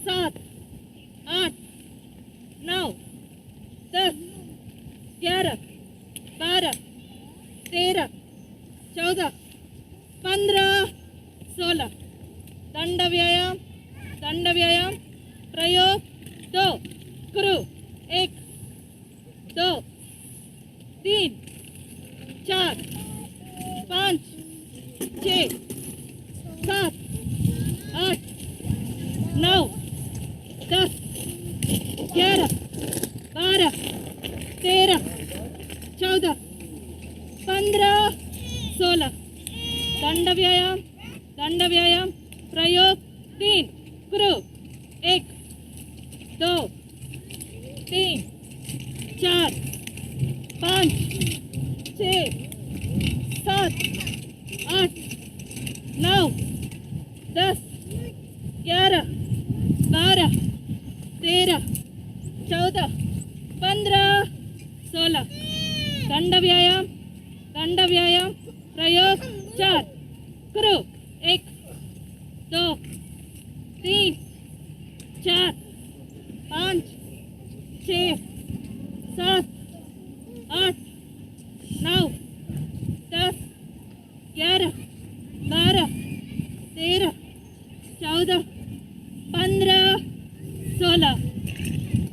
7 8 9 10 11 12 13 14 15 16 दंड व्यायाम प्रयोग 2 क्रू 1 2 3 4 5 6 7 8 9 10 11 12 13 14 15 16 दंड व्यायाम प्रयोग 3 क्रू 1 2 3 4 5 6 7 8 9 10 11 12 13 14 15 16 दंड व्यायाम प्रयोग 4 क्रू 1 2 3 4 5 6 7 8 9 10 11 12 13 14 15 16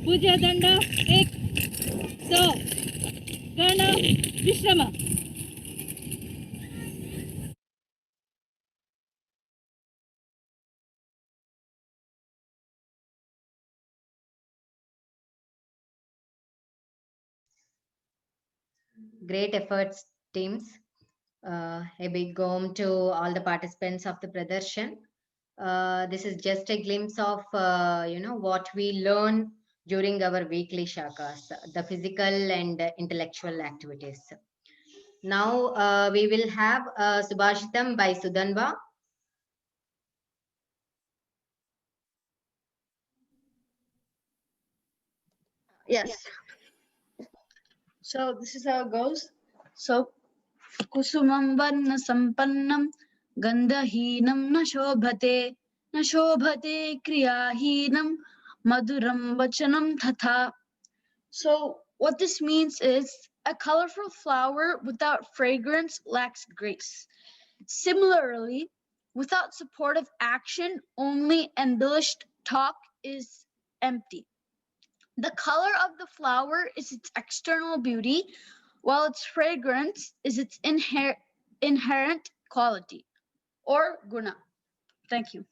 भुजदंड 1 2 गण विश्रम Great efforts, teams. A big home to all the participants of the Pradarshan. This is just a glimpse of what we learn during our weekly shakas, the physical and intellectual activities. Now we will have Subhashitam by Sudanva. Yes. So this is how it goes. So kusumam varna sampannam gandhahinam na shobhate kriyahinam maduram vachanam tatha. So what this means is a colorful flower without fragrance lacks grace. Similarly, without supportive action, only embellished talk is empty. The color of the flower is its external beauty, while its fragrance is its inherent quality or guna. Thank you.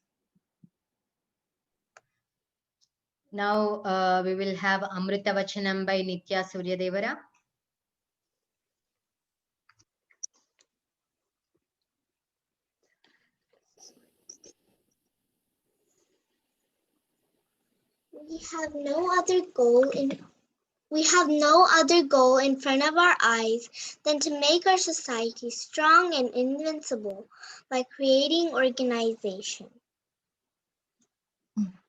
Now we will have Amrita Vachanam by Nitya Suryadevara. We have no other goal in front of our eyes than to make our society strong and invincible by creating organization.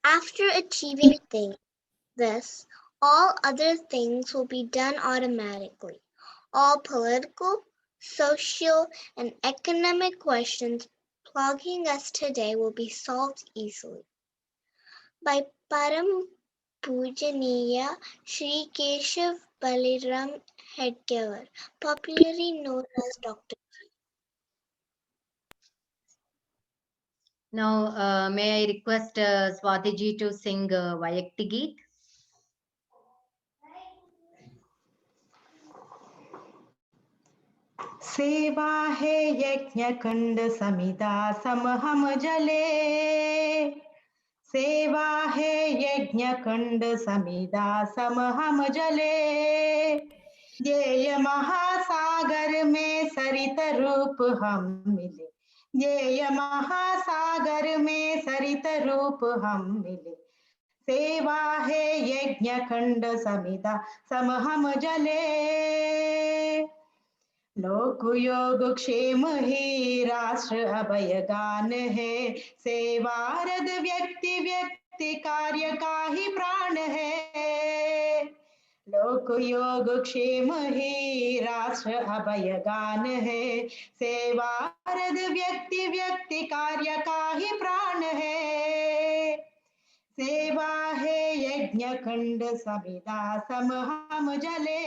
After achieving this, all other things will be done automatically. All political, social, and economic questions plaguing us today will be solved easily. By Param Pujaniya Shri Keshav Baliram headgear, popularly known as Dr. Now, may I request Swati ji to sing Vayakti Geet? सेवा है यज्ञ कंड समिदा समहम जले, सेवा है यज्ञ कंड समिदा समहम जले, ये महासागर में सरित रूप हम मिले, ये महासागर में सरित रूप हम मिले, सेवा है यज्ञ कंड समिदा समहम जले, लोक योग क्षेम ही राष्ट्र अभय गान है, सेवारद व्यक्ति व्यक्ति कार्य का ही प्राण है, लोक योग क्षेम ही राष्ट्र अभय गान है, सेवारद व्यक्ति व्यक्ति कार्य का ही प्राण है, सेवा है यज्ञ खंड समिदा समहम जले,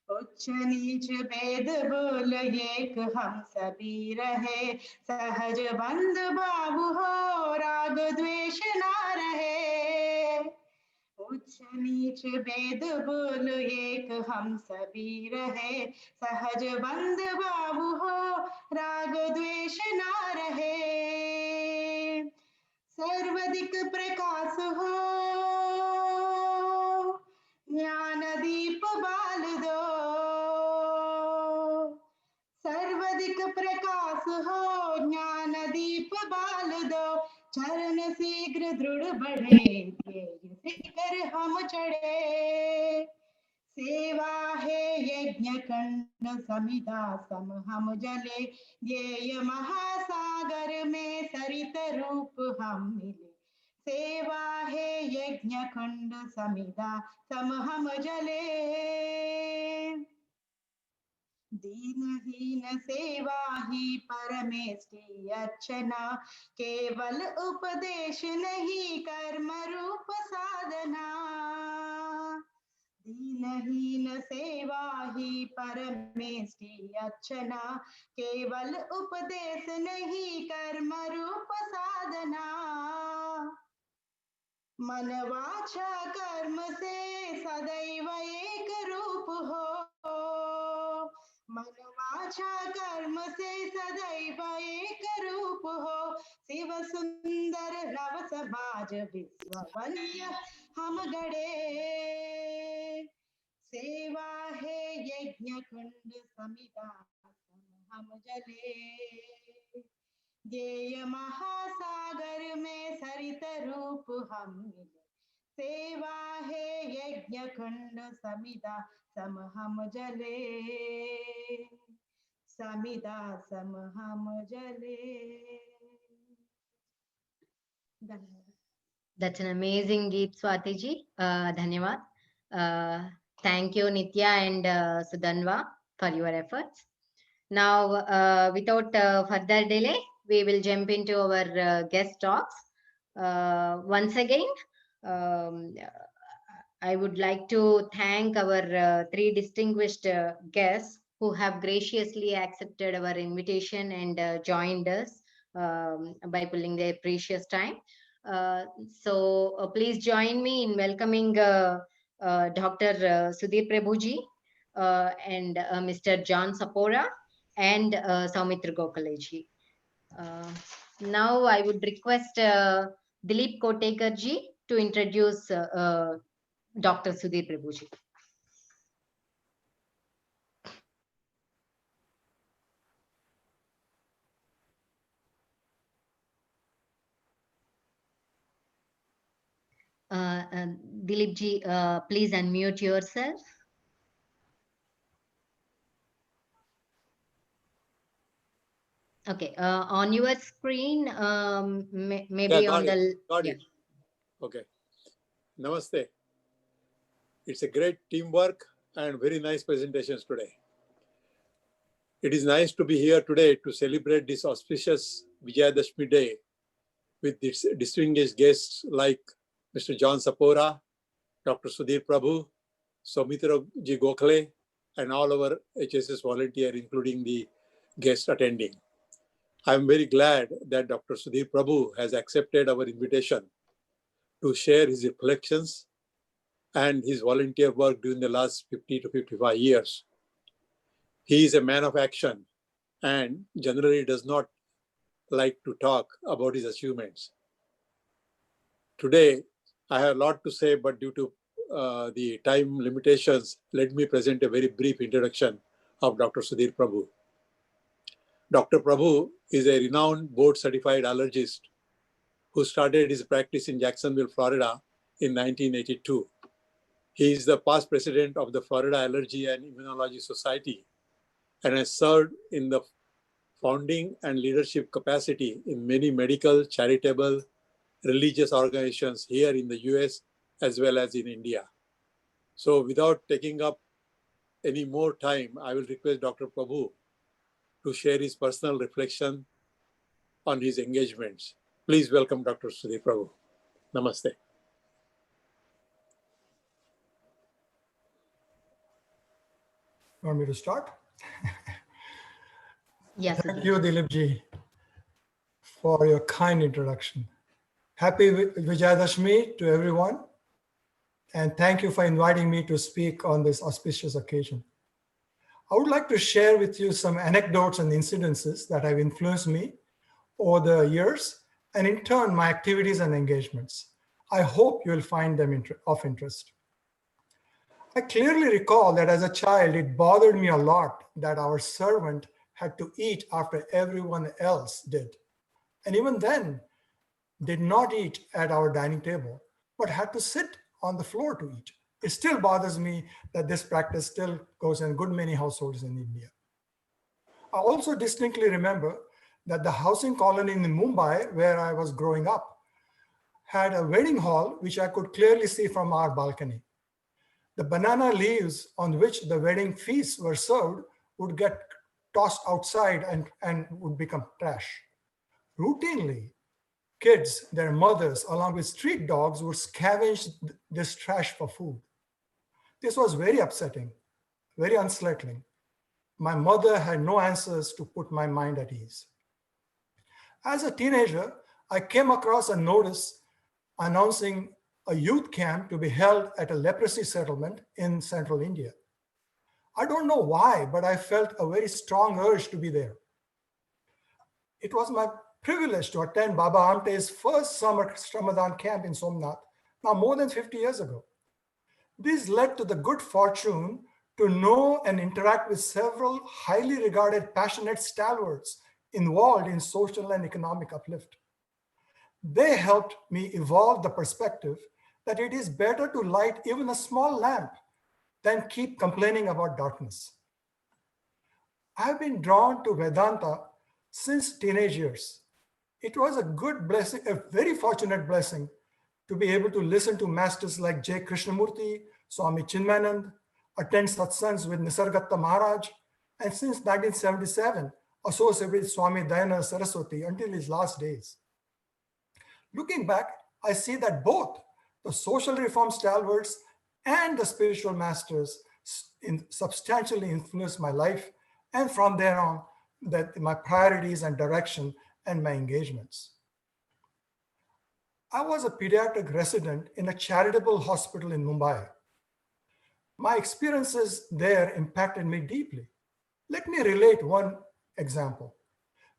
उच्च नीच भेद बोल एक हम सभी रहे, सहज बंद भाव हो राग द्वेष ना रहे, उच्च नीच भेद बोल एक हम सभी रहे, सहज बंद भाव हो राग द्वेष ना रहे, सर्वाधिक प्रकाश हो ज्ञान दीप बाल दो, सर्वाधिक प्रकाश हो ज्ञान दीप बाल दो, चरण शीघ्र दृढ़ बढ़े कर हम चढ़े, सेवा है यज्ञ कंड समिदा समहम जले, ये महासागर में सरित रूप हम मिले, सेवा है यज्ञ खंड समिदा समहम जले, दीनहीन सेवा ही परमेष्टि अर्चना, केवल उपदेश नहीं कर्म रूप साधना, दीनहीन सेवा ही परमेष्टि अर्चना, केवल उपदेश नहीं कर्म रूप साधना, मन वाचा कर्म से सदैव एक रूप हो, मन वाचा कर्म से सदैव एक रूप हो, शिव सुंदर नव समाज विश्व वन्य हम गढ़े, सेवा है यज्ञ कुंड समिदा हम जले, ये महासागर में सरित रूप हम मिले, सेवा है यज्ञ खंड समिदा समहम जले, समिदा समहम जले। धन्यवाद। That's an amazing Geet, Swati ji. Dhanyawad. Thank you, Nitya and Sudanva, for your efforts. Now, without further delay, we will jump into our guest talks. Once again, I would like to thank our three distinguished guests who have graciously accepted our invitation and joined us by pulling their precious time. So please join me in welcoming Dr. Sudhir Prabhuji and Mr. John Sapora and Saumitra Gokhaleji. Now I would request Dilip Kotekarji to introduce Dr. Sudhir Prabhuji. Dilip ji, please unmute yourself. Okay, on your screen, maybe Yeah, on the... got it. Okay. Namaste. It's a great teamwork and very nice presentations today. It is nice to be here today to celebrate this auspicious Vijayadashmi Day with distinguished guests like Mr. John Sapora, Dr. Sudhir Prabhu, Soumitra Ji Gokhale, and all our HSS volunteer, including the guest attending. I'm very glad that Dr. Sudhir Prabhu has accepted our invitation to share his reflections and his volunteer work during the last 50 to 55 years. He is a man of action and generally does not like to talk about his achievements. Today, I have a lot to say, but due to the time limitations, let me present a very brief introduction of Dr. Sudhir Prabhu. Dr. Prabhu is a renowned board-certified allergist who started his practice in Jacksonville, Florida in 1982. He is the past president of the Florida Allergy and Immunology Society and has served in the founding and leadership capacity in many medical, charitable, religious organizations here in the US as well as in India. So without taking up any more time, I will request Dr. Prabhu to share his personal reflection on his engagements. Please welcome Dr. Sudhir Prabhu. Namaste. Want me to start? Yes. Thank you, Dilipji, for your kind introduction. Happy Vijayadashmi to everyone. And thank you for inviting me to speak on this auspicious occasion. I would like to share with you some anecdotes and incidences that have influenced me over the years, and in turn, my activities and engagements. I hope you will find them of interest. I clearly recall that as a child, it bothered me a lot that our servant had to eat after everyone else did. And even then, did not eat at our dining table, but had to sit on the floor to eat. It still bothers me that this practice still goes in a good many households in India. I also distinctly remember that the housing colony in Mumbai, where I was growing up, had a wedding hall, which I could clearly see from our balcony. The banana leaves on which the wedding feasts were served would get tossed outside and would become trash. Routinely, kids, their mothers, along with street dogs, would scavenge this trash for food. This was very upsetting, very unsettling. My mother had no answers to put my mind at ease. As a teenager, I came across a notice announcing a youth camp to be held at a leprosy settlement in central India. I don't know why, but I felt a very strong urge to be there. It was my privilege to attend Baba Amte's first summer Ramadan camp in Somnath, now more than 50 years ago. This led to the good fortune to know and interact with several highly regarded, passionate stalwarts involved in social and economic uplift. They helped me evolve the perspective that it is better to light even a small lamp than keep complaining about darkness. I have been drawn to Vedanta since teenage years. It was a good blessing, a very fortunate blessing, to be able to listen to masters like J. Krishnamurti, Swami Chinmayanand, attend satsangs with Nisargadatta Maharaj, and since 1977, associate with Swami Dayananda Saraswati until his last days. Looking back, I see that both the social reform stalwarts and the spiritual masters substantially influenced my life, and from there on, that my priorities and direction and my engagements. I was a pediatric resident in a charitable hospital in Mumbai. My experiences there impacted me deeply. Let me relate one example.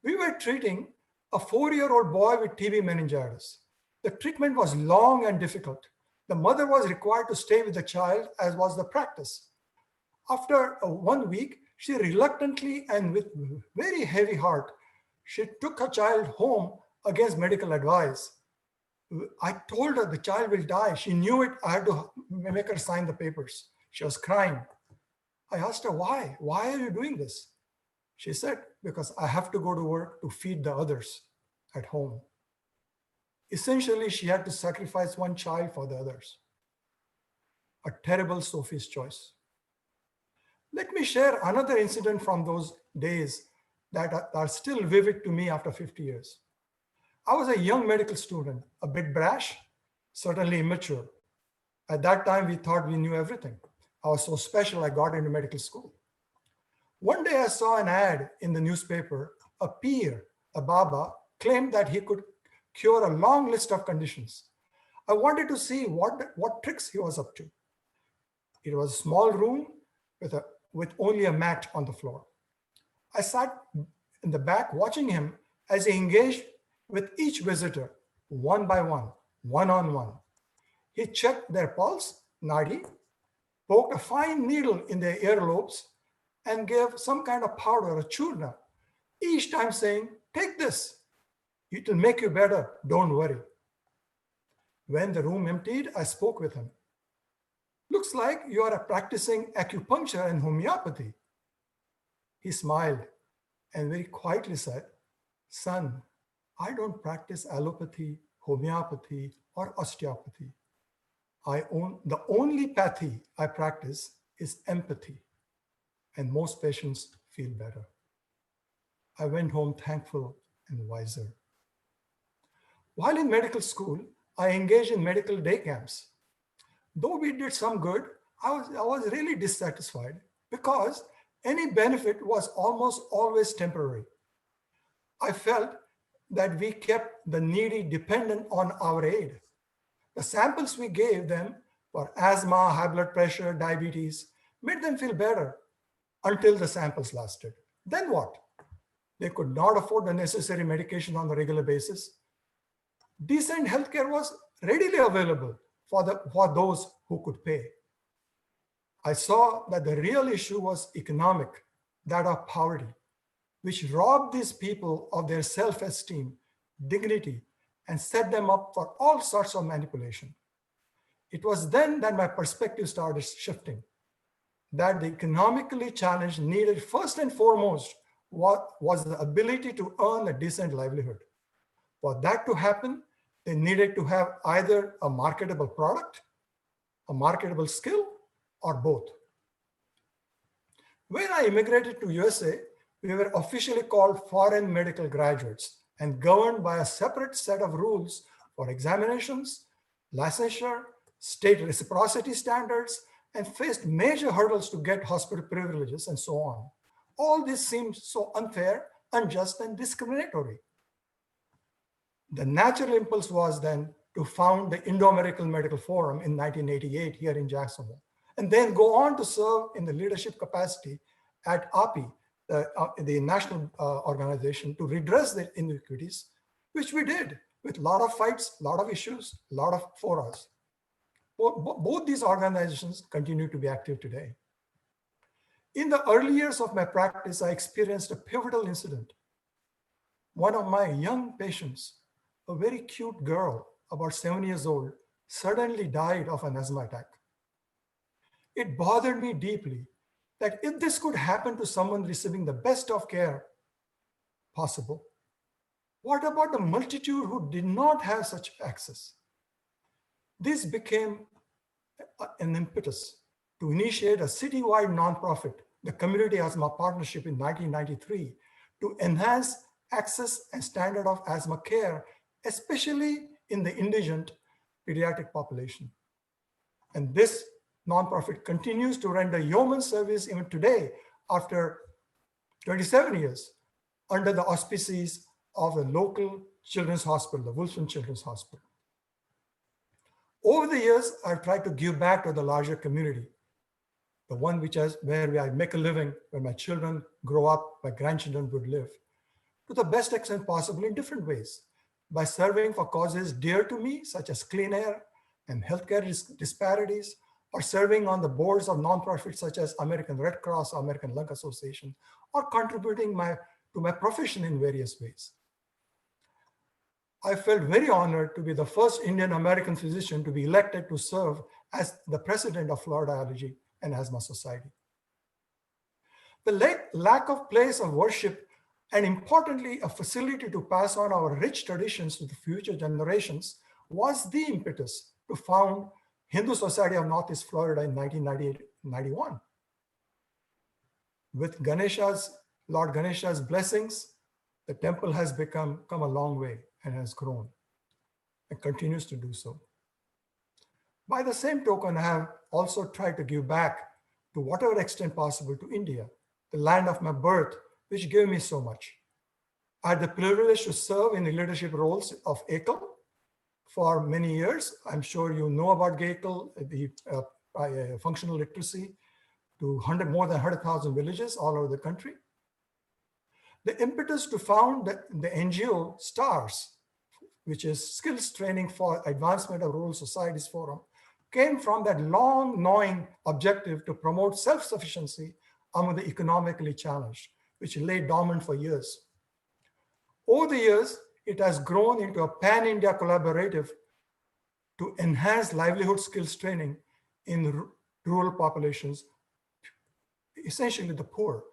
We were treating a 4-year-old boy with TB meningitis. The treatment was long and difficult. The mother was required to stay with the child, as was the practice. After 1 week, she reluctantly and with very heavy heart, she took her child home against medical advice. I told her the child will die. She knew it. I had to make her sign the papers. She was crying. I asked her, why? Why are you doing this? She said, because I have to go to work to feed the others at home. Essentially, she had to sacrifice one child for the others. A terrible Sophie's choice. Let me share another incident from those days that are still vivid to me after 50 years. I was a young medical student, a bit brash, certainly immature. At that time, we thought we knew everything. I was so special I got into medical school. One day I saw an ad in the newspaper. A peer, a Baba, claimed that he could cure a long list of conditions. I wanted to see what tricks he was up to. It was a small room with only a mat on the floor. I sat in the back watching him as he engaged with each visitor, one by one, one-on-one. He checked their pulse, nadi, poked a fine needle in their earlobes, and gave some kind of powder, a churna, each time saying, "Take this, it will make you better, don't worry." When the room emptied, I spoke with him. "Looks like you are practicing acupuncture and homeopathy." He smiled and very quietly said, "Son, I don't practice allopathy, homeopathy, or osteopathy. The only pathy I practice is empathy, and most patients feel better." I went home thankful and wiser. While in medical school, I engaged in medical day camps. Though we did some good, I was really dissatisfied because any benefit was almost always temporary. I felt that we kept the needy dependent on our aid. The samples we gave them for asthma, high blood pressure, diabetes made them feel better until the samples lasted. Then what? They could not afford the necessary medication on a regular basis. Decent healthcare was readily available for those who could pay. I saw that the real issue was economic, that of poverty, which robbed these people of their self-esteem, dignity, and set them up for all sorts of manipulation. It was then that my perspective started shifting, that the economically challenged needed first and foremost what was the ability to earn a decent livelihood. For that to happen, they needed to have either a marketable product, a marketable skill, or both. When I immigrated to USA, we were officially called foreign medical graduates and governed by a separate set of rules for examinations, licensure, state reciprocity standards, and faced major hurdles to get hospital privileges and so on. All this seemed so unfair, unjust, and discriminatory. The natural impulse was then to found the Indo-American Medical Forum in 1988 here in Jacksonville, and then go on to serve in the leadership capacity at API, the national organization, to redress the inequities, which we did with a lot of fights, a lot of issues, a lot of forums. Both these organizations continue to be active today. In the early years of my practice, I experienced a pivotal incident. One of my young patients, a very cute girl, about 7 years old, suddenly died of an asthma attack. It bothered me deeply that if this could happen to someone receiving the best of care possible, what about the multitude who did not have such access? This became an impetus to initiate a citywide nonprofit, the Community Asthma Partnership, in 1993, to enhance access and standard of asthma care, especially in the indigent pediatric population. And this nonprofit continues to render yeoman service even today, after 27 years, under the auspices of the local children's hospital, the Wolfson Children's Hospital. Over the years, I've tried to give back to the larger community, the one where I make a living, where my children grow up, my grandchildren would live, to the best extent possible in different ways, by serving for causes dear to me, such as clean air and healthcare disparities, or serving on the boards of nonprofits such as American Red Cross or American Lung Association, or contributing to my profession in various ways. I felt very honored to be the first Indian American physician to be elected to serve as the president of Florida Allergy and Asthma Society. The lack of place of worship, and importantly, a facility to pass on our rich traditions to the future generations, was the impetus to found Hindu Society of Northeast Florida in 1991. With Lord Ganesha's blessings, the temple has come a long way and has grown and continues to do so. By the same token, I have also tried to give back to whatever extent possible to India, the land of my birth, which gave me so much. I had the privilege to serve in the leadership roles of ECL for many years. I'm sure you know about GACL, the functional literacy to more than 100,000 villages all over the country. The impetus to found the NGO STARS, which is Skills Training for Advancement of Rural Societies Forum, came from that long gnawing objective to promote self-sufficiency among the economically challenged, which lay dormant for years. Over the years, it has grown into a pan-India collaborative to enhance livelihood skills training in rural populations, essentially the poor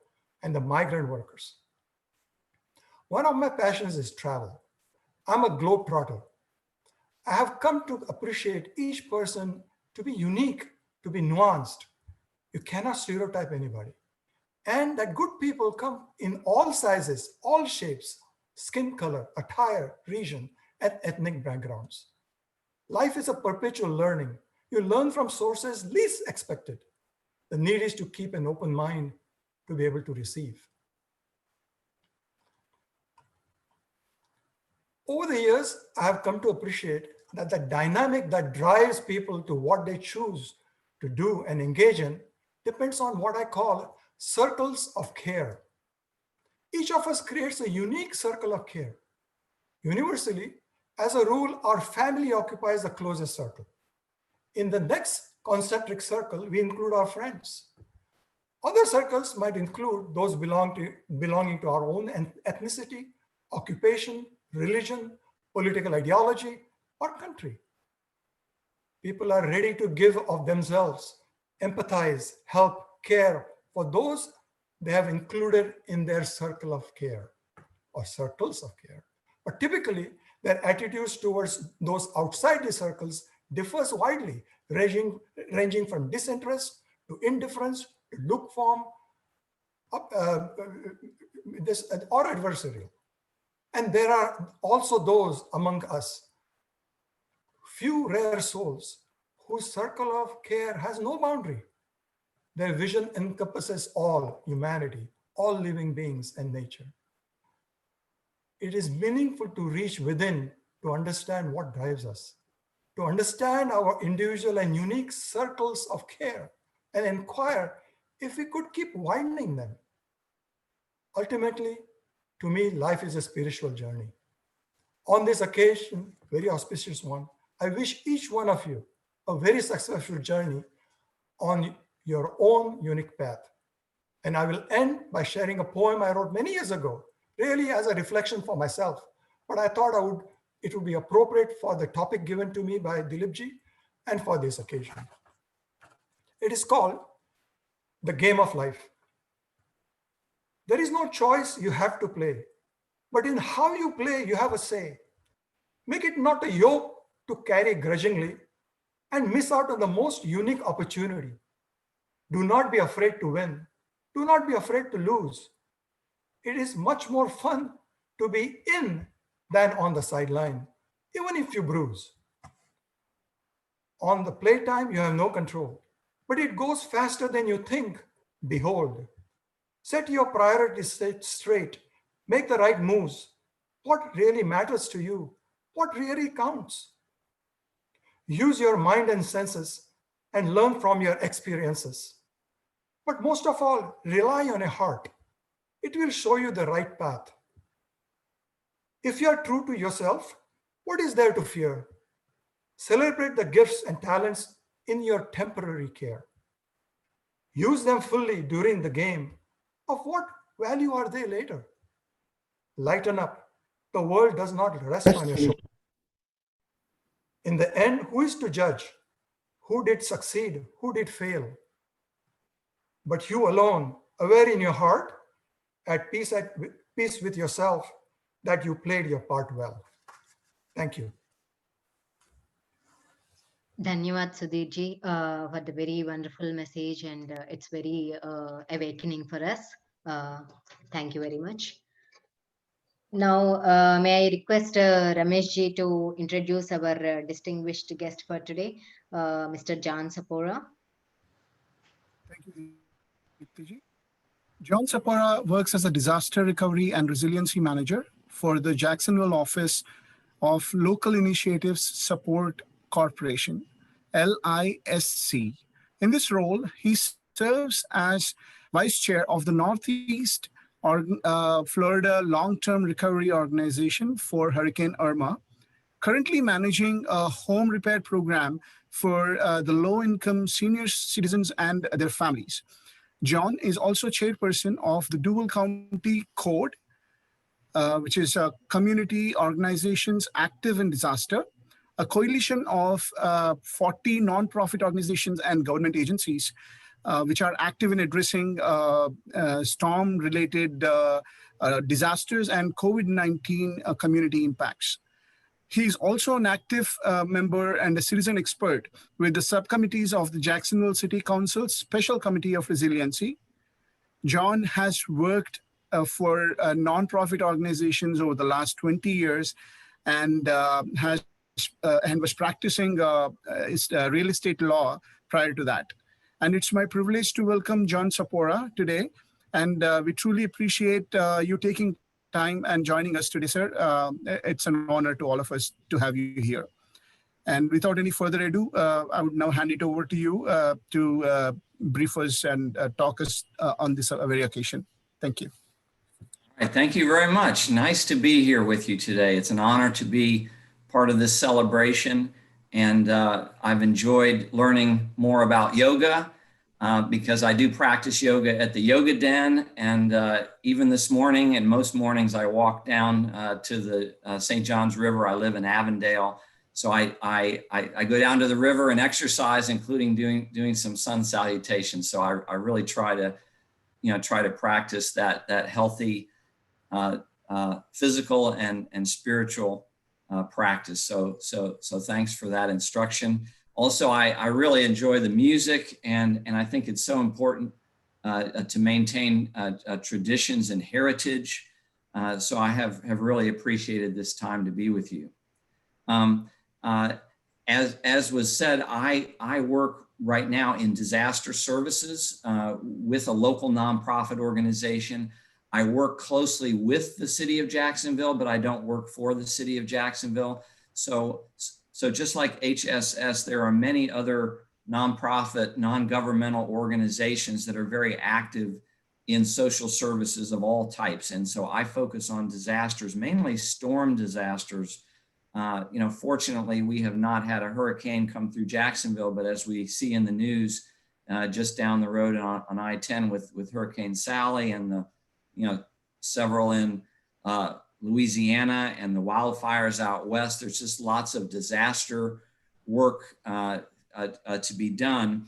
and the migrant workers. One of my passions is travel. I'm a globetrotter. I have come to appreciate each person to be unique, to be nuanced. You cannot stereotype anybody. And that good people come in all sizes, all shapes, skin color, attire, region, and ethnic backgrounds. Life is a perpetual learning. You learn from sources least expected. The need is to keep an open mind to be able to receive. Over the years, I have come to appreciate that the dynamic that drives people to what they choose to do and engage in depends on what I call circles of care. Each of us creates a unique circle of care. Universally, as a rule, our family occupies the closest circle. In the next concentric circle, we include our friends. Other circles might include those belonging to our own ethnicity, occupation, religion, political ideology, or country. People are ready to give of themselves, empathize, help, care for those they have included in their circle of care or circles of care. But typically, their attitudes towards those outside the circles differs widely, ranging from disinterest to indifference to lukewarm or adversarial. And there are also those among us, few rare souls, whose circle of care has no boundary. Their vision encompasses all humanity, all living beings and nature. It is meaningful to reach within to understand what drives us, to understand our individual and unique circles of care and inquire if we could keep widening them. Ultimately, to me, life is a spiritual journey. On this occasion, very auspicious one, I wish each one of you a very successful journey on your own unique path. And I will end by sharing a poem I wrote many years ago, really as a reflection for myself. But I thought it would be appropriate for the topic given to me by Dilipji and for this occasion. It is called The Game of Life. There is no choice you have to play, but in how you play, you have a say. Make it not a yoke to carry grudgingly and miss out on the most unique opportunity. Do not be afraid to win. Do not be afraid to lose. It is much more fun to be in than on the sideline, even if you bruise. On the playtime, you have no control, but it goes faster than you think. Behold, set your priorities straight, make the right moves. What really matters to you? What really counts? Use your mind and senses and learn from your experiences. But most of all, rely on your heart. It will show you the right path. If you are true to yourself, what is there to fear? Celebrate the gifts and talents in your temporary care. Use them fully during the game. Of what value are they later? Lighten up. The world does not rest on your shoulders. In the end, who is to judge? Who did succeed? Who did fail? But you alone, aware in your heart, at peace with yourself, that you played your part well. Thank you. Dhanyawad Sudhirji for the very wonderful message, and it's very awakening for us. Thank you very much. Now, may I request Rameshji to introduce our distinguished guest for today, Mr. John Sapora. Thank you, Deeptiji. John Sapora works as a disaster recovery and resiliency manager for the Jacksonville office of Local Initiatives Support Corporation, LISC. In this role, he serves as vice chair of the Northeast Florida Long-Term Recovery Organization for Hurricane Irma, currently managing a home repair program for the low-income senior citizens and their families. John is also chairperson of the Duval County Code, which is a community organizations active in disaster, a coalition of 40 nonprofit organizations and government agencies, which are active in addressing storm-related disasters and COVID-19 community impacts. He's also an active member and a citizen expert with the subcommittees of the Jacksonville City Council's Special Committee of Resiliency. John has worked for nonprofit organizations over the last 20 years and was practicing real estate law prior to that. And it's my privilege to welcome John Sapora today. And we truly appreciate you taking time and joining us today, sir. It's an honor to all of us to have you here. And without any further ado, I would now hand it over to you to brief us and talk us on this very occasion. Thank you. All right, thank you very much. Nice to be here with you today. It's an honor to be part of this celebration. And I've enjoyed learning more about yoga because I do practice yoga at the Yoga Den. And even this morning and most mornings I walk down to the St. John's River. I live in Avondale. So I go down to the river and exercise, including doing some sun salutations. So I really try to practice that healthy physical and spiritual practice. So thanks for that instruction. Also, I really enjoy the music, and I think it's so important to maintain traditions and heritage. So I have really appreciated this time to be with you. As was said, I work right now in disaster services with a local nonprofit organization. I work closely with the city of Jacksonville, but I don't work for the city of Jacksonville. So just like HSS, there are many other nonprofit, non-governmental organizations that are very active in social services of all types. And so I focus on disasters, mainly storm disasters. Fortunately, we have not had a hurricane come through Jacksonville, but as we see in the news, just down the road on I-10 with Hurricane Sally and several in Louisiana and the wildfires out west, there's just lots of disaster work to be done.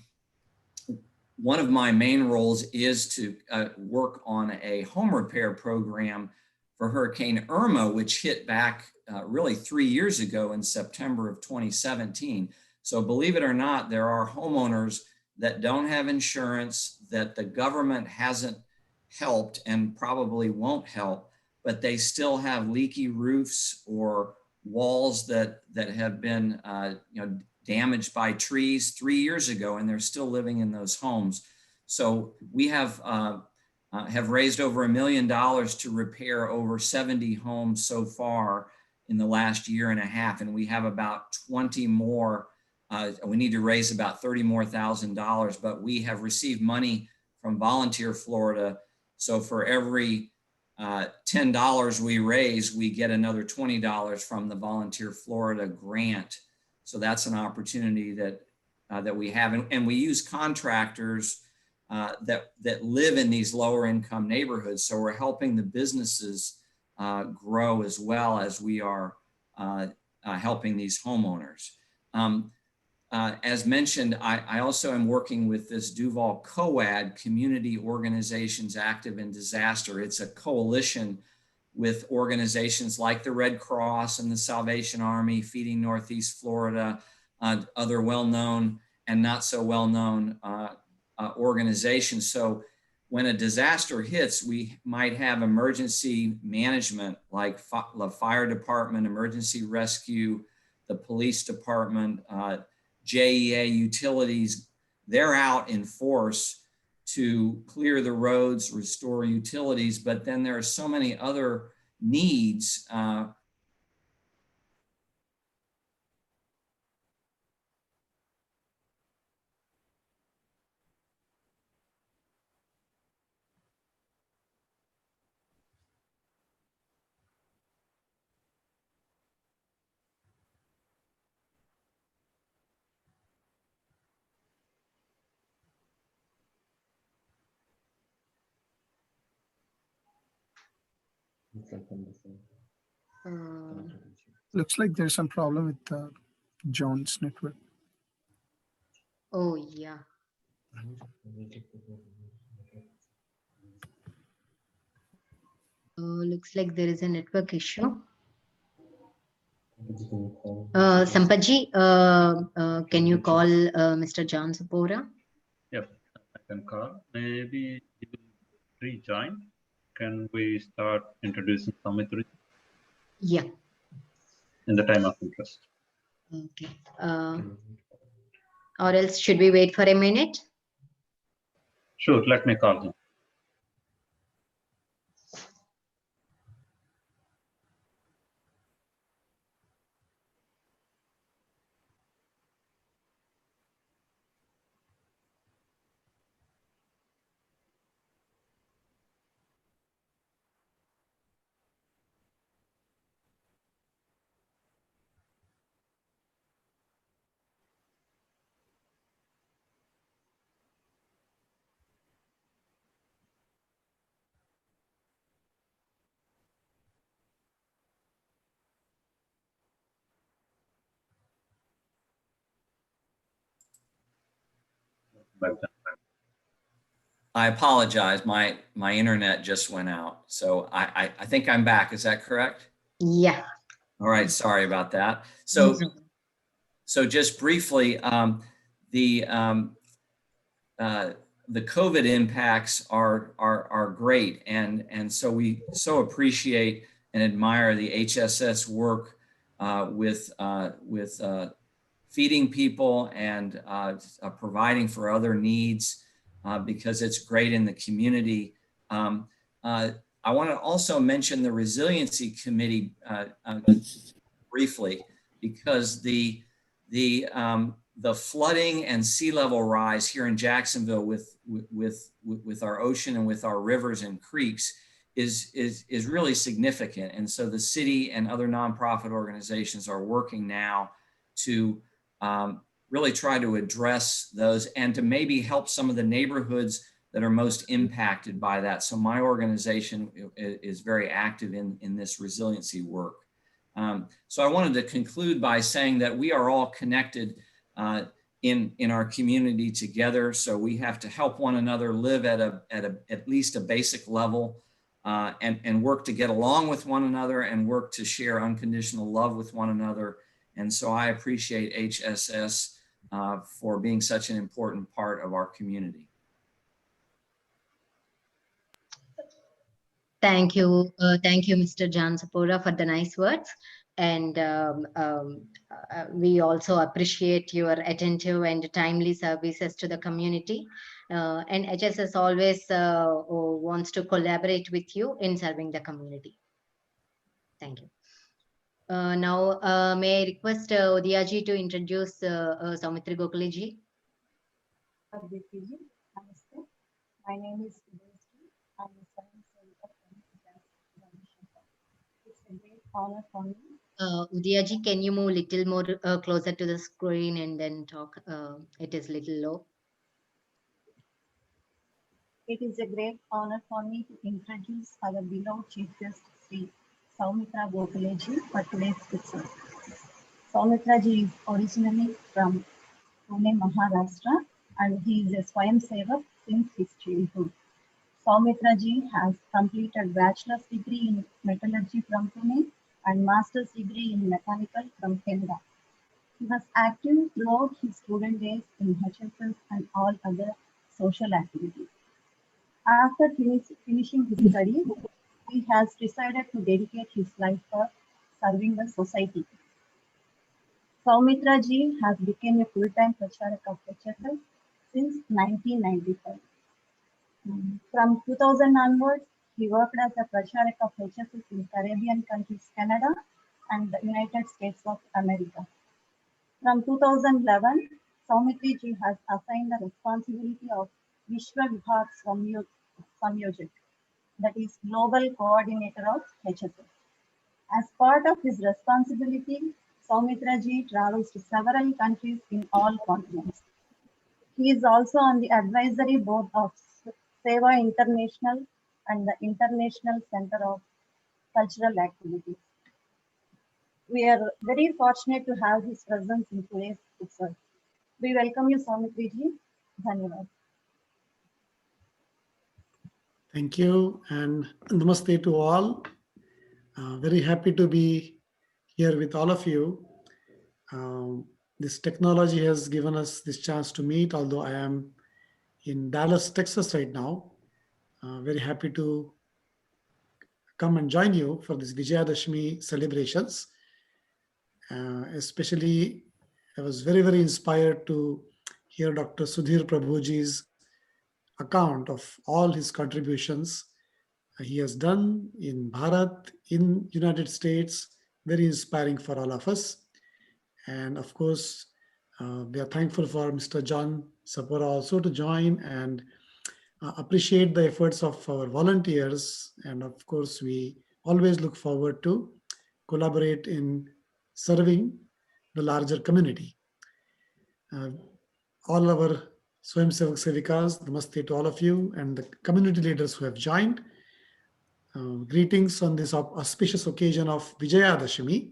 One of my main roles is to work on a home repair program for Hurricane Irma, which hit back really 3 years ago in September of 2017. So believe it or not, there are homeowners that don't have insurance, that the government hasn't helped and probably won't help, but they still have leaky roofs or walls that have been damaged by trees 3 years ago, and they're still living in those homes. So we have raised over $1 million to repair over 70 homes so far in the last year and a half, and we have about 20 more. We need to raise about $30 more thousand, but we have received money from Volunteer Florida. So for every $10 we raise, we get another $20 from the Volunteer Florida grant. So that's an opportunity that we have, and we use contractors that live in these lower income neighborhoods. So we're helping the businesses grow as well as we are helping these homeowners. As mentioned, I also am working with this Duval COAD, Community Organizations Active in Disaster. It's a coalition with organizations like the Red Cross and the Salvation Army, Feeding Northeast Florida, other well-known and not so well-known organizations. So when a disaster hits, we might have emergency management like the fire department, emergency rescue, the police department, JEA utilities. They're out in force to clear the roads, restore utilities, but then there are so many other needs. Looks like there's some problem with John's network. Oh, yeah. Looks like there is a network issue. Sampaji, can you call Mr. John Sapora? Yes, I can call. Maybe he will rejoin. Can we start introducing Saumitra Yeah. in the time of interest? Okay. Or else should we wait for a minute? Sure, let me call him. I apologize. My internet just went out. So I think I'm back. Is that correct? Yeah. All right. Sorry about that. So just briefly, the COVID impacts are great, and so we so appreciate and admire the HSS work with feeding people and providing for other needs because it's great in the community. I want to also mention the Resiliency Committee briefly, because the flooding and sea level rise here in Jacksonville with our ocean and with our rivers and creeks is really significant. And so the city and other nonprofit organizations are working now to really try to address those and to maybe help some of the neighborhoods that are most impacted by that. So my organization is very active in this resiliency work. So I wanted to conclude by saying that we are all connected in our community together. So we have to help one another live at least a basic level and work to get along with one another and work to share unconditional love with one another. And so I appreciate HSS for being such an important part of our community. Thank you, Mr. John Sapora, for the nice words. And we also appreciate your attentive and timely services to the community. And HSS always wants to collaborate with you in serving the community. Thank you. Now, may I request Udiaji to introduce Saumitri Gokhale ji? Namaste. My name is Udiaji. I'm a science center from Jacksonville. It's a great honor for me. Udiaji, can you move a little more closer to the screen and then talk? It is little low. It is a great honor for me to introduce our beloved Chief Guest, Sri Saumitra Gokhale ji, for today's speaker. Saumitra ji is originally from Pune, Maharashtra, and he is a Swayam Sevak since his childhood. Saumitra ji has completed bachelor's degree in metallurgy from Pune and master's degree in mechanical from Canada. He was active throughout his student days in HSS and all other social activities. After finishing his studies, he has decided to dedicate his life for serving the society. Saumitra ji has become a full-time pracharaka of HSS since 1995. From 2000 onwards, he worked as a Pracharak of HSS in Caribbean countries, Canada and the United States of America. From 2011, Saumitri ji has assigned the responsibility of Vishwa Vibhag Samyojak, that is Global Coordinator of HSS. As part of his responsibility, Saumitra ji travels to several countries in all continents. He is also on the advisory board of Seva International and the International Center of Cultural Activities. We are very fortunate to have his presence in today's episode. We welcome you, Saumitri ji. Dhanyavad. Thank you and namaste to all. Very happy to be here with all of you. This technology has given us this chance to meet, although I am in Dallas, Texas right now. Very happy to come and join you for this Vijayadashmi celebrations. Especially, I was very, very inspired to hear Dr. Sudhir Prabhuji's account of all his contributions he has done in Bharat, in United States, very inspiring for all of us. And of course, we are thankful for Mr. John Sapora also to join and appreciate the efforts of our volunteers. And of course, we always look forward to collaborate in serving the larger community. All our Swayam Sevak Sevikas, namaste to all of you and the community leaders who have joined. Greetings on this auspicious occasion of Vijayadashami.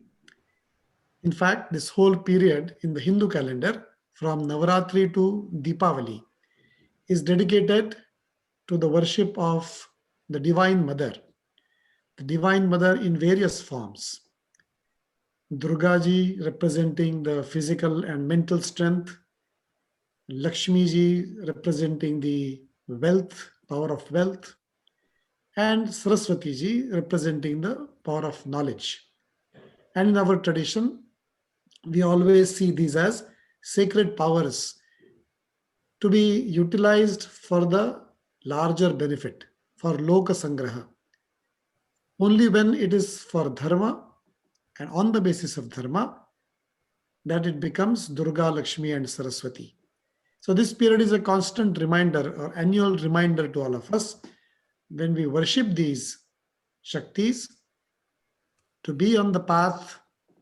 In fact, this whole period in the Hindu calendar from Navaratri to Deepavali is dedicated to the worship of the Divine Mother. The Divine Mother in various forms. Durga ji representing the physical and mental strength. Lakshmi ji representing the wealth, power of wealth. And Saraswati ji representing the power of knowledge. And in our tradition, we always see these as sacred powers to be utilized for the larger benefit, for Loka Sangraha. Only when it is for Dharma and on the basis of Dharma that it becomes Durga, Lakshmi and Saraswati. So this period is a constant reminder or annual reminder to all of us when we worship these Shaktis to be on the path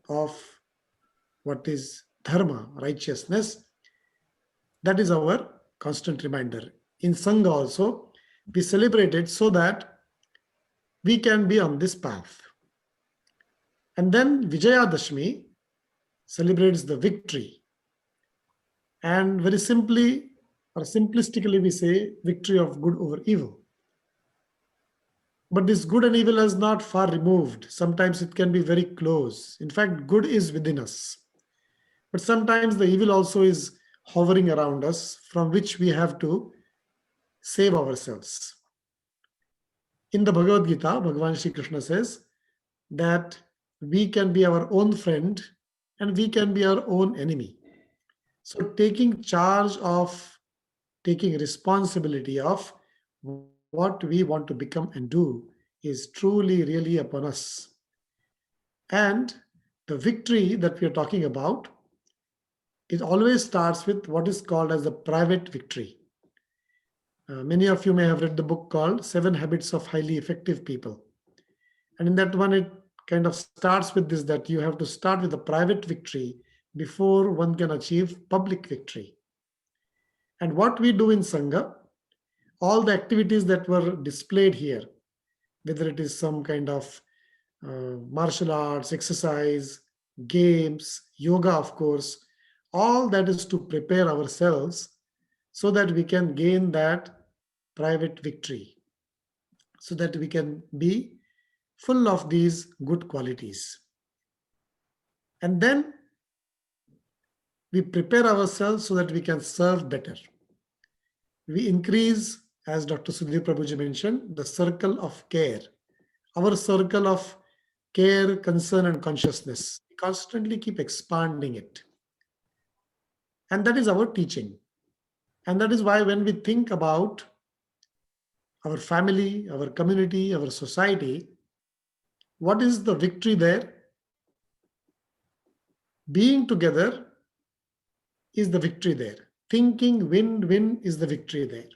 of what is Dharma, righteousness. That is our constant reminder. In Sangha also, we celebrate it so that we can be on this path. And then Vijayadashmi celebrates the victory. And very simply or simplistically we say victory of good over evil. But this good and evil is not far removed. Sometimes it can be very close. In fact, good is within us. But sometimes the evil also is hovering around us, from which we have to save ourselves. In the Bhagavad Gita, Bhagavan Shri Krishna says that we can be our own friend and we can be our own enemy. So taking charge of, taking responsibility of what we want to become and do is truly, really upon us. And the victory that we are talking about, it always starts with what is called as the private victory. Many of you may have read the book called 7 Habits of Highly Effective People. And in that one, it kind of starts with this, that you have to start with a private victory before one can achieve public victory. And what we do in Sangha, all the activities that were displayed here, whether it is some kind of martial arts, exercise, games, yoga, of course, all that is to prepare ourselves so that we can gain that private victory, so that we can be full of these good qualities. And then we prepare ourselves so that we can serve better. We increase, as Dr. Sudhir Prabhuji mentioned, the circle of care, our circle of care, concern, and consciousness. We constantly keep expanding it. And that is our teaching. And that is why when we think about our family, our community, our society, what is the victory there? Being together is the victory there. Thinking win-win is the victory there.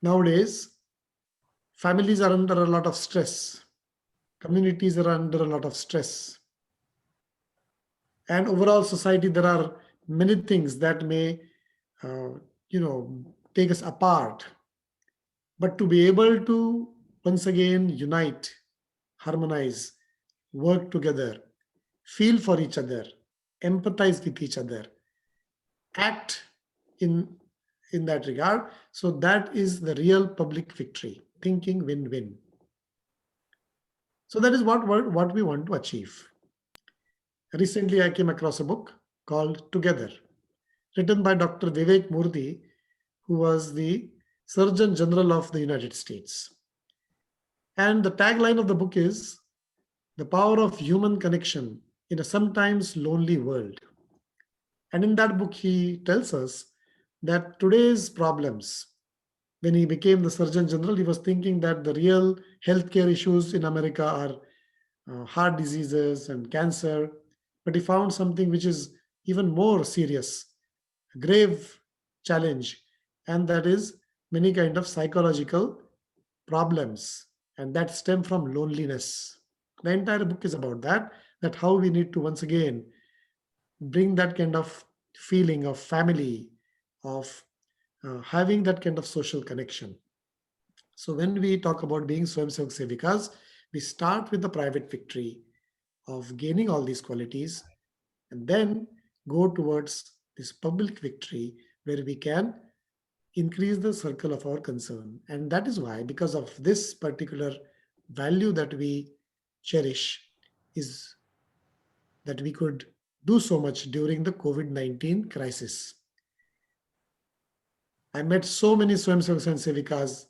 Nowadays, families are under a lot of stress. Communities are under a lot of stress. And overall society, there are many things that may, take us apart. But to be able to once again unite, harmonize, work together, feel for each other, empathize with each other, act in that regard. So that is the real public victory, thinking win-win. So that is what we want to achieve. Recently, I came across a book called Together, written by Dr. Vivek Murthy, who was the Surgeon General of the United States. And the tagline of the book is the power of human connection in a sometimes lonely world. And in that book, he tells us that today's problems, when he became the Surgeon General, he was thinking that the real healthcare issues in America are heart diseases and cancer. But he found something which is even more serious, a grave challenge, and that is many kind of psychological problems, and that stem from loneliness. The entire book is about that how we need to once again bring that kind of feeling of family, of having that kind of social connection. So when we talk about being Swayamsevak Sevikas, we start with the private victory of gaining all these qualities, and then go towards this public victory where we can increase the circle of our concern. And that is why, because of this particular value that we cherish, is that we could do so much during the COVID-19 crisis. I met so many Swayamsevaks and Sevikas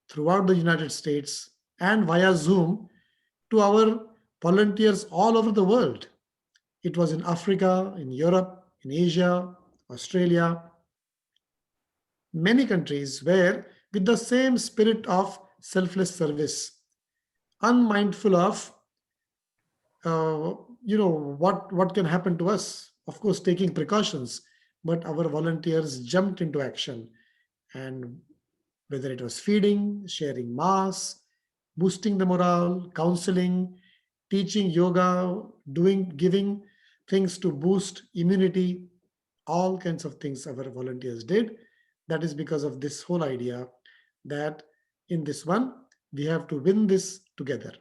throughout the United States and via Zoom to our volunteers all over the world. It was in Africa, in Europe, in Asia, Australia, many countries where, with the same spirit of selfless service, unmindful of what can happen to us, of course taking precautions, but our volunteers jumped into action. And whether it was feeding, sharing masks, boosting the morale, counseling, teaching yoga, giving things to boost immunity, all kinds of things our volunteers did. That is because of this whole idea that in this one, we have to win this together.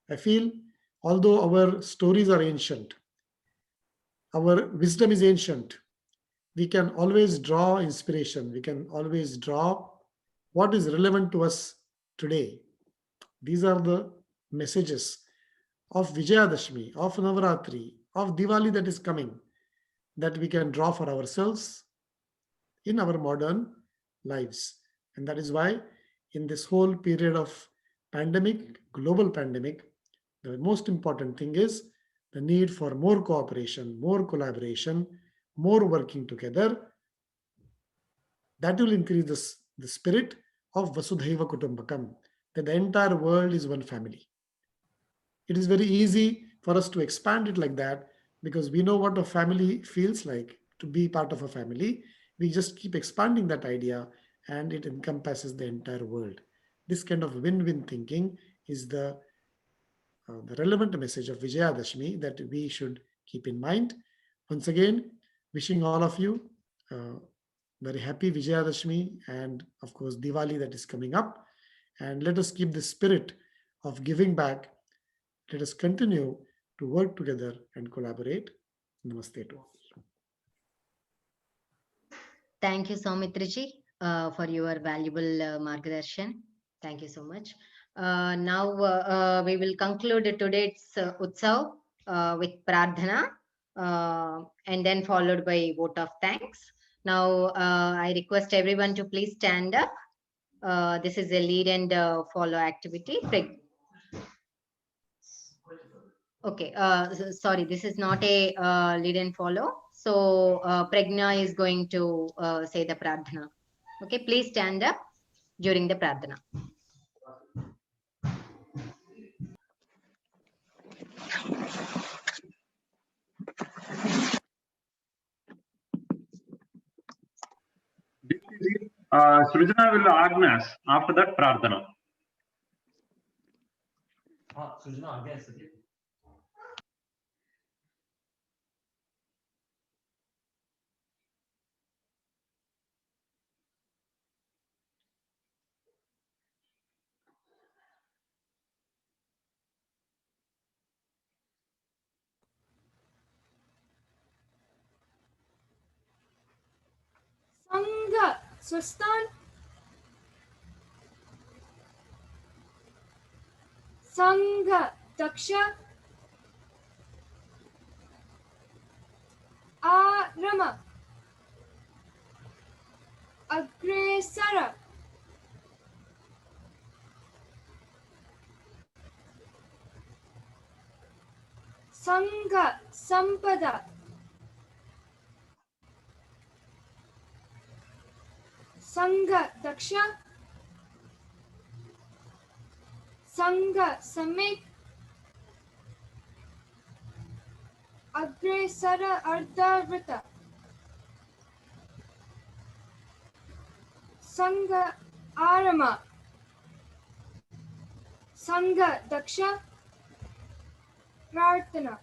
I feel, although our stories are ancient, our wisdom is ancient, we can always draw inspiration. We can always draw what is relevant to us today. These are the messages of Vijayadashmi, of Navaratri, of Diwali that is coming, that we can draw for ourselves in our modern lives. And that is why in this whole period of pandemic, global pandemic, the most important thing is the need for more cooperation, more collaboration, more working together. That will increase the spirit of Vasudhaiva Kutumbakam, that the entire world is one family. It is very easy for us to expand it like that because we know what a family feels like, to be part of a family. We just keep expanding that idea and it encompasses the entire world. This kind of win-win thinking is the relevant message of Vijayadashmi that we should keep in mind. Once again, wishing all of you very happy Vijayadashmi and of course Diwali that is coming up. And let us keep the spirit of giving back. Let us continue to work together and collaborate. Namaste to all. Thank you, Saumitraji, for your valuable Margadarshan. Thank you so much. Now we will conclude today's Utsav with Prardhana and then followed by vote of thanks. Now I request everyone to please stand up. This is a lead and follow activity. Okay, sorry, this is not a lead and follow. So Pregna is going to say the Prardhana. Okay, please stand up. during the pradhana. Srijana will organize after that Prarthana. Srijana, again. Sangha Swastan Sangha Daksha Arama Agresara Sangha Sampada Sangha Daksha Sangha Samik Agresara Ardhavrita Sangha Arama Sangha Daksha Prarthana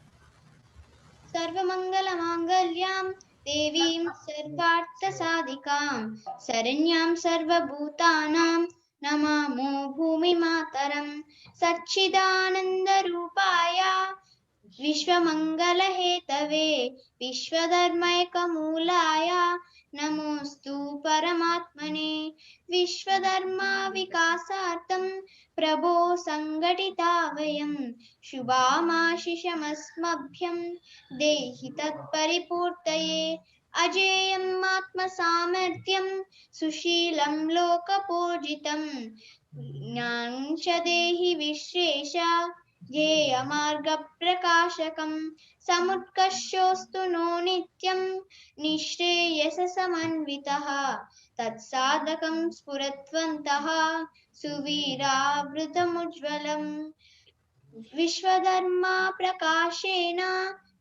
सर्वमङ्गलमाङ्गल्यां देवीं सर्वार्थसाधिकां शरण्यां सर्वभूतानां नमामो भूमिमातरं सच्चिदानन्दरूपाय विश्वमङ्गलहेतवे विश्वधर्मैकमूलाय नमोऽस्तु परमात्मने विश्वधर्मा विकासार्थं प्रभो सङ्घटिता वयं शुभामाशिषमस्मभ्यं देहि तत्परिपूर्तये अजेयम् आत्मसामर्थ्यं सुशीलं लोकपूजितं ज्ञानं च देहि विश्वेश ध्येयमार्गप्रकाशकं समुत्कर्षोऽस्तु नो नित्यं निःश्रेयससमन्वितः तत्साधकं स्फुरत्वन्तः सुवीरावृतमुज्ज्वलम् विश्वधर्मा प्रकाशेन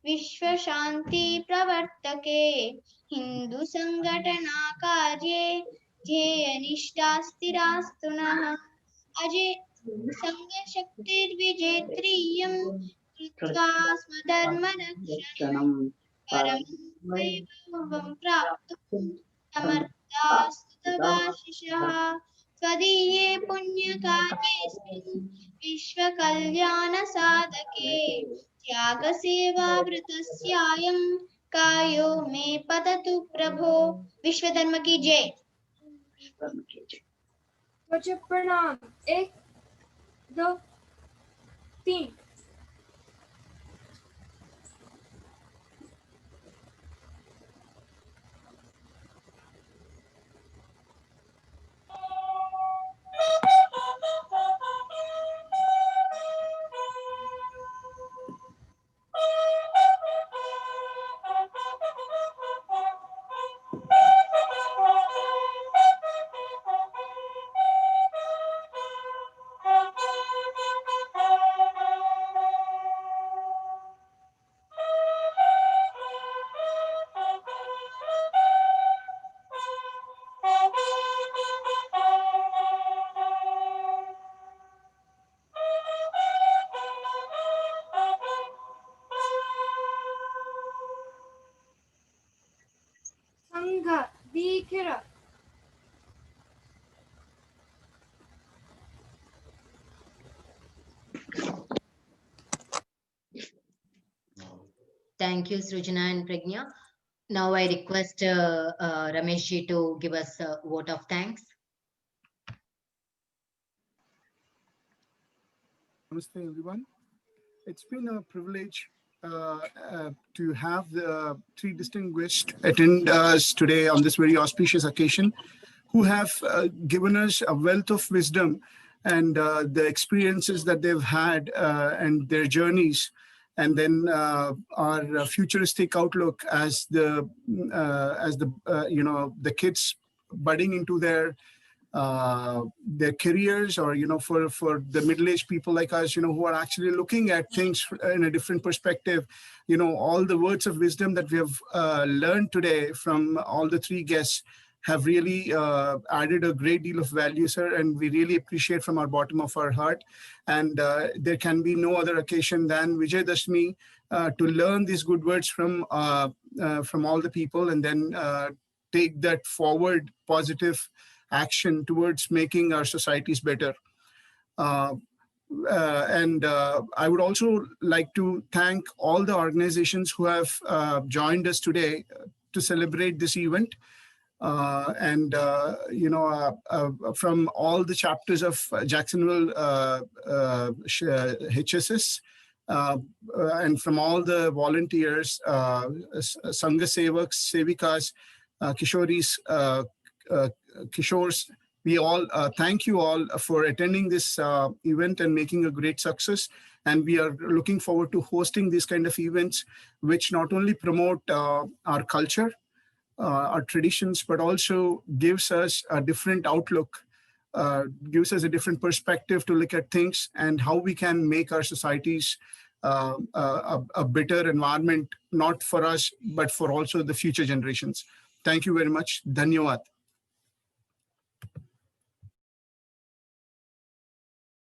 विश्वशान्ति प्रवर्तके हिन्दुसङ्घटनाकार्ये ध्येयनिष्ठास्थिरास्तु नः अजे सङ्घशक्तिर्विजेत्रीयं कृत्वा स्वधर्मरक्षणं परमं प्राप्तुं समर्थास्तु तवाशिषः त्वदीये पुण्यकार्येऽस्मिन् विश्वकल्याणसाधके त्यागसेवावृतस्यायं कायो मे पततु प्रभो विश्वधर्म की जय ध्वज प्रणाम 1 2 3 Sangha Dikira Thank you, Srijana and Pragnya. Now I request Ramesh ji to give us a vote of thanks. Namaste, everyone. It's been a privilege to have the three distinguished attendees today on this very auspicious occasion, who have given us a wealth of wisdom and the experiences that they've had and their journeys, and then our futuristic outlook as the kids budding into their their careers, or for the middle-aged people like us, who are actually looking at things in a different perspective. All the words of wisdom that we have learned today from all the three guests have really added a great deal of value, sir, and we really appreciate from our bottom of our heart. And there can be no other occasion than Vijayadashmi to learn these good words from all the people, and then take that forward positive action towards making our societies better. And I would also like to thank all the organizations who have joined us today to celebrate this event. From all the chapters of Jacksonville HSS, and from all the volunteers, Sangha Sevaks, Sevikas, Kishoris, Kishores, we all thank you all for attending this event and making a great success. And we are looking forward to hosting these kind of events, which not only promote our culture, our traditions, but also gives us a different outlook, gives us a different perspective to look at things and how we can make our societies a better environment, not for us, but for also the future generations. Thank you very much. Dhanyawad.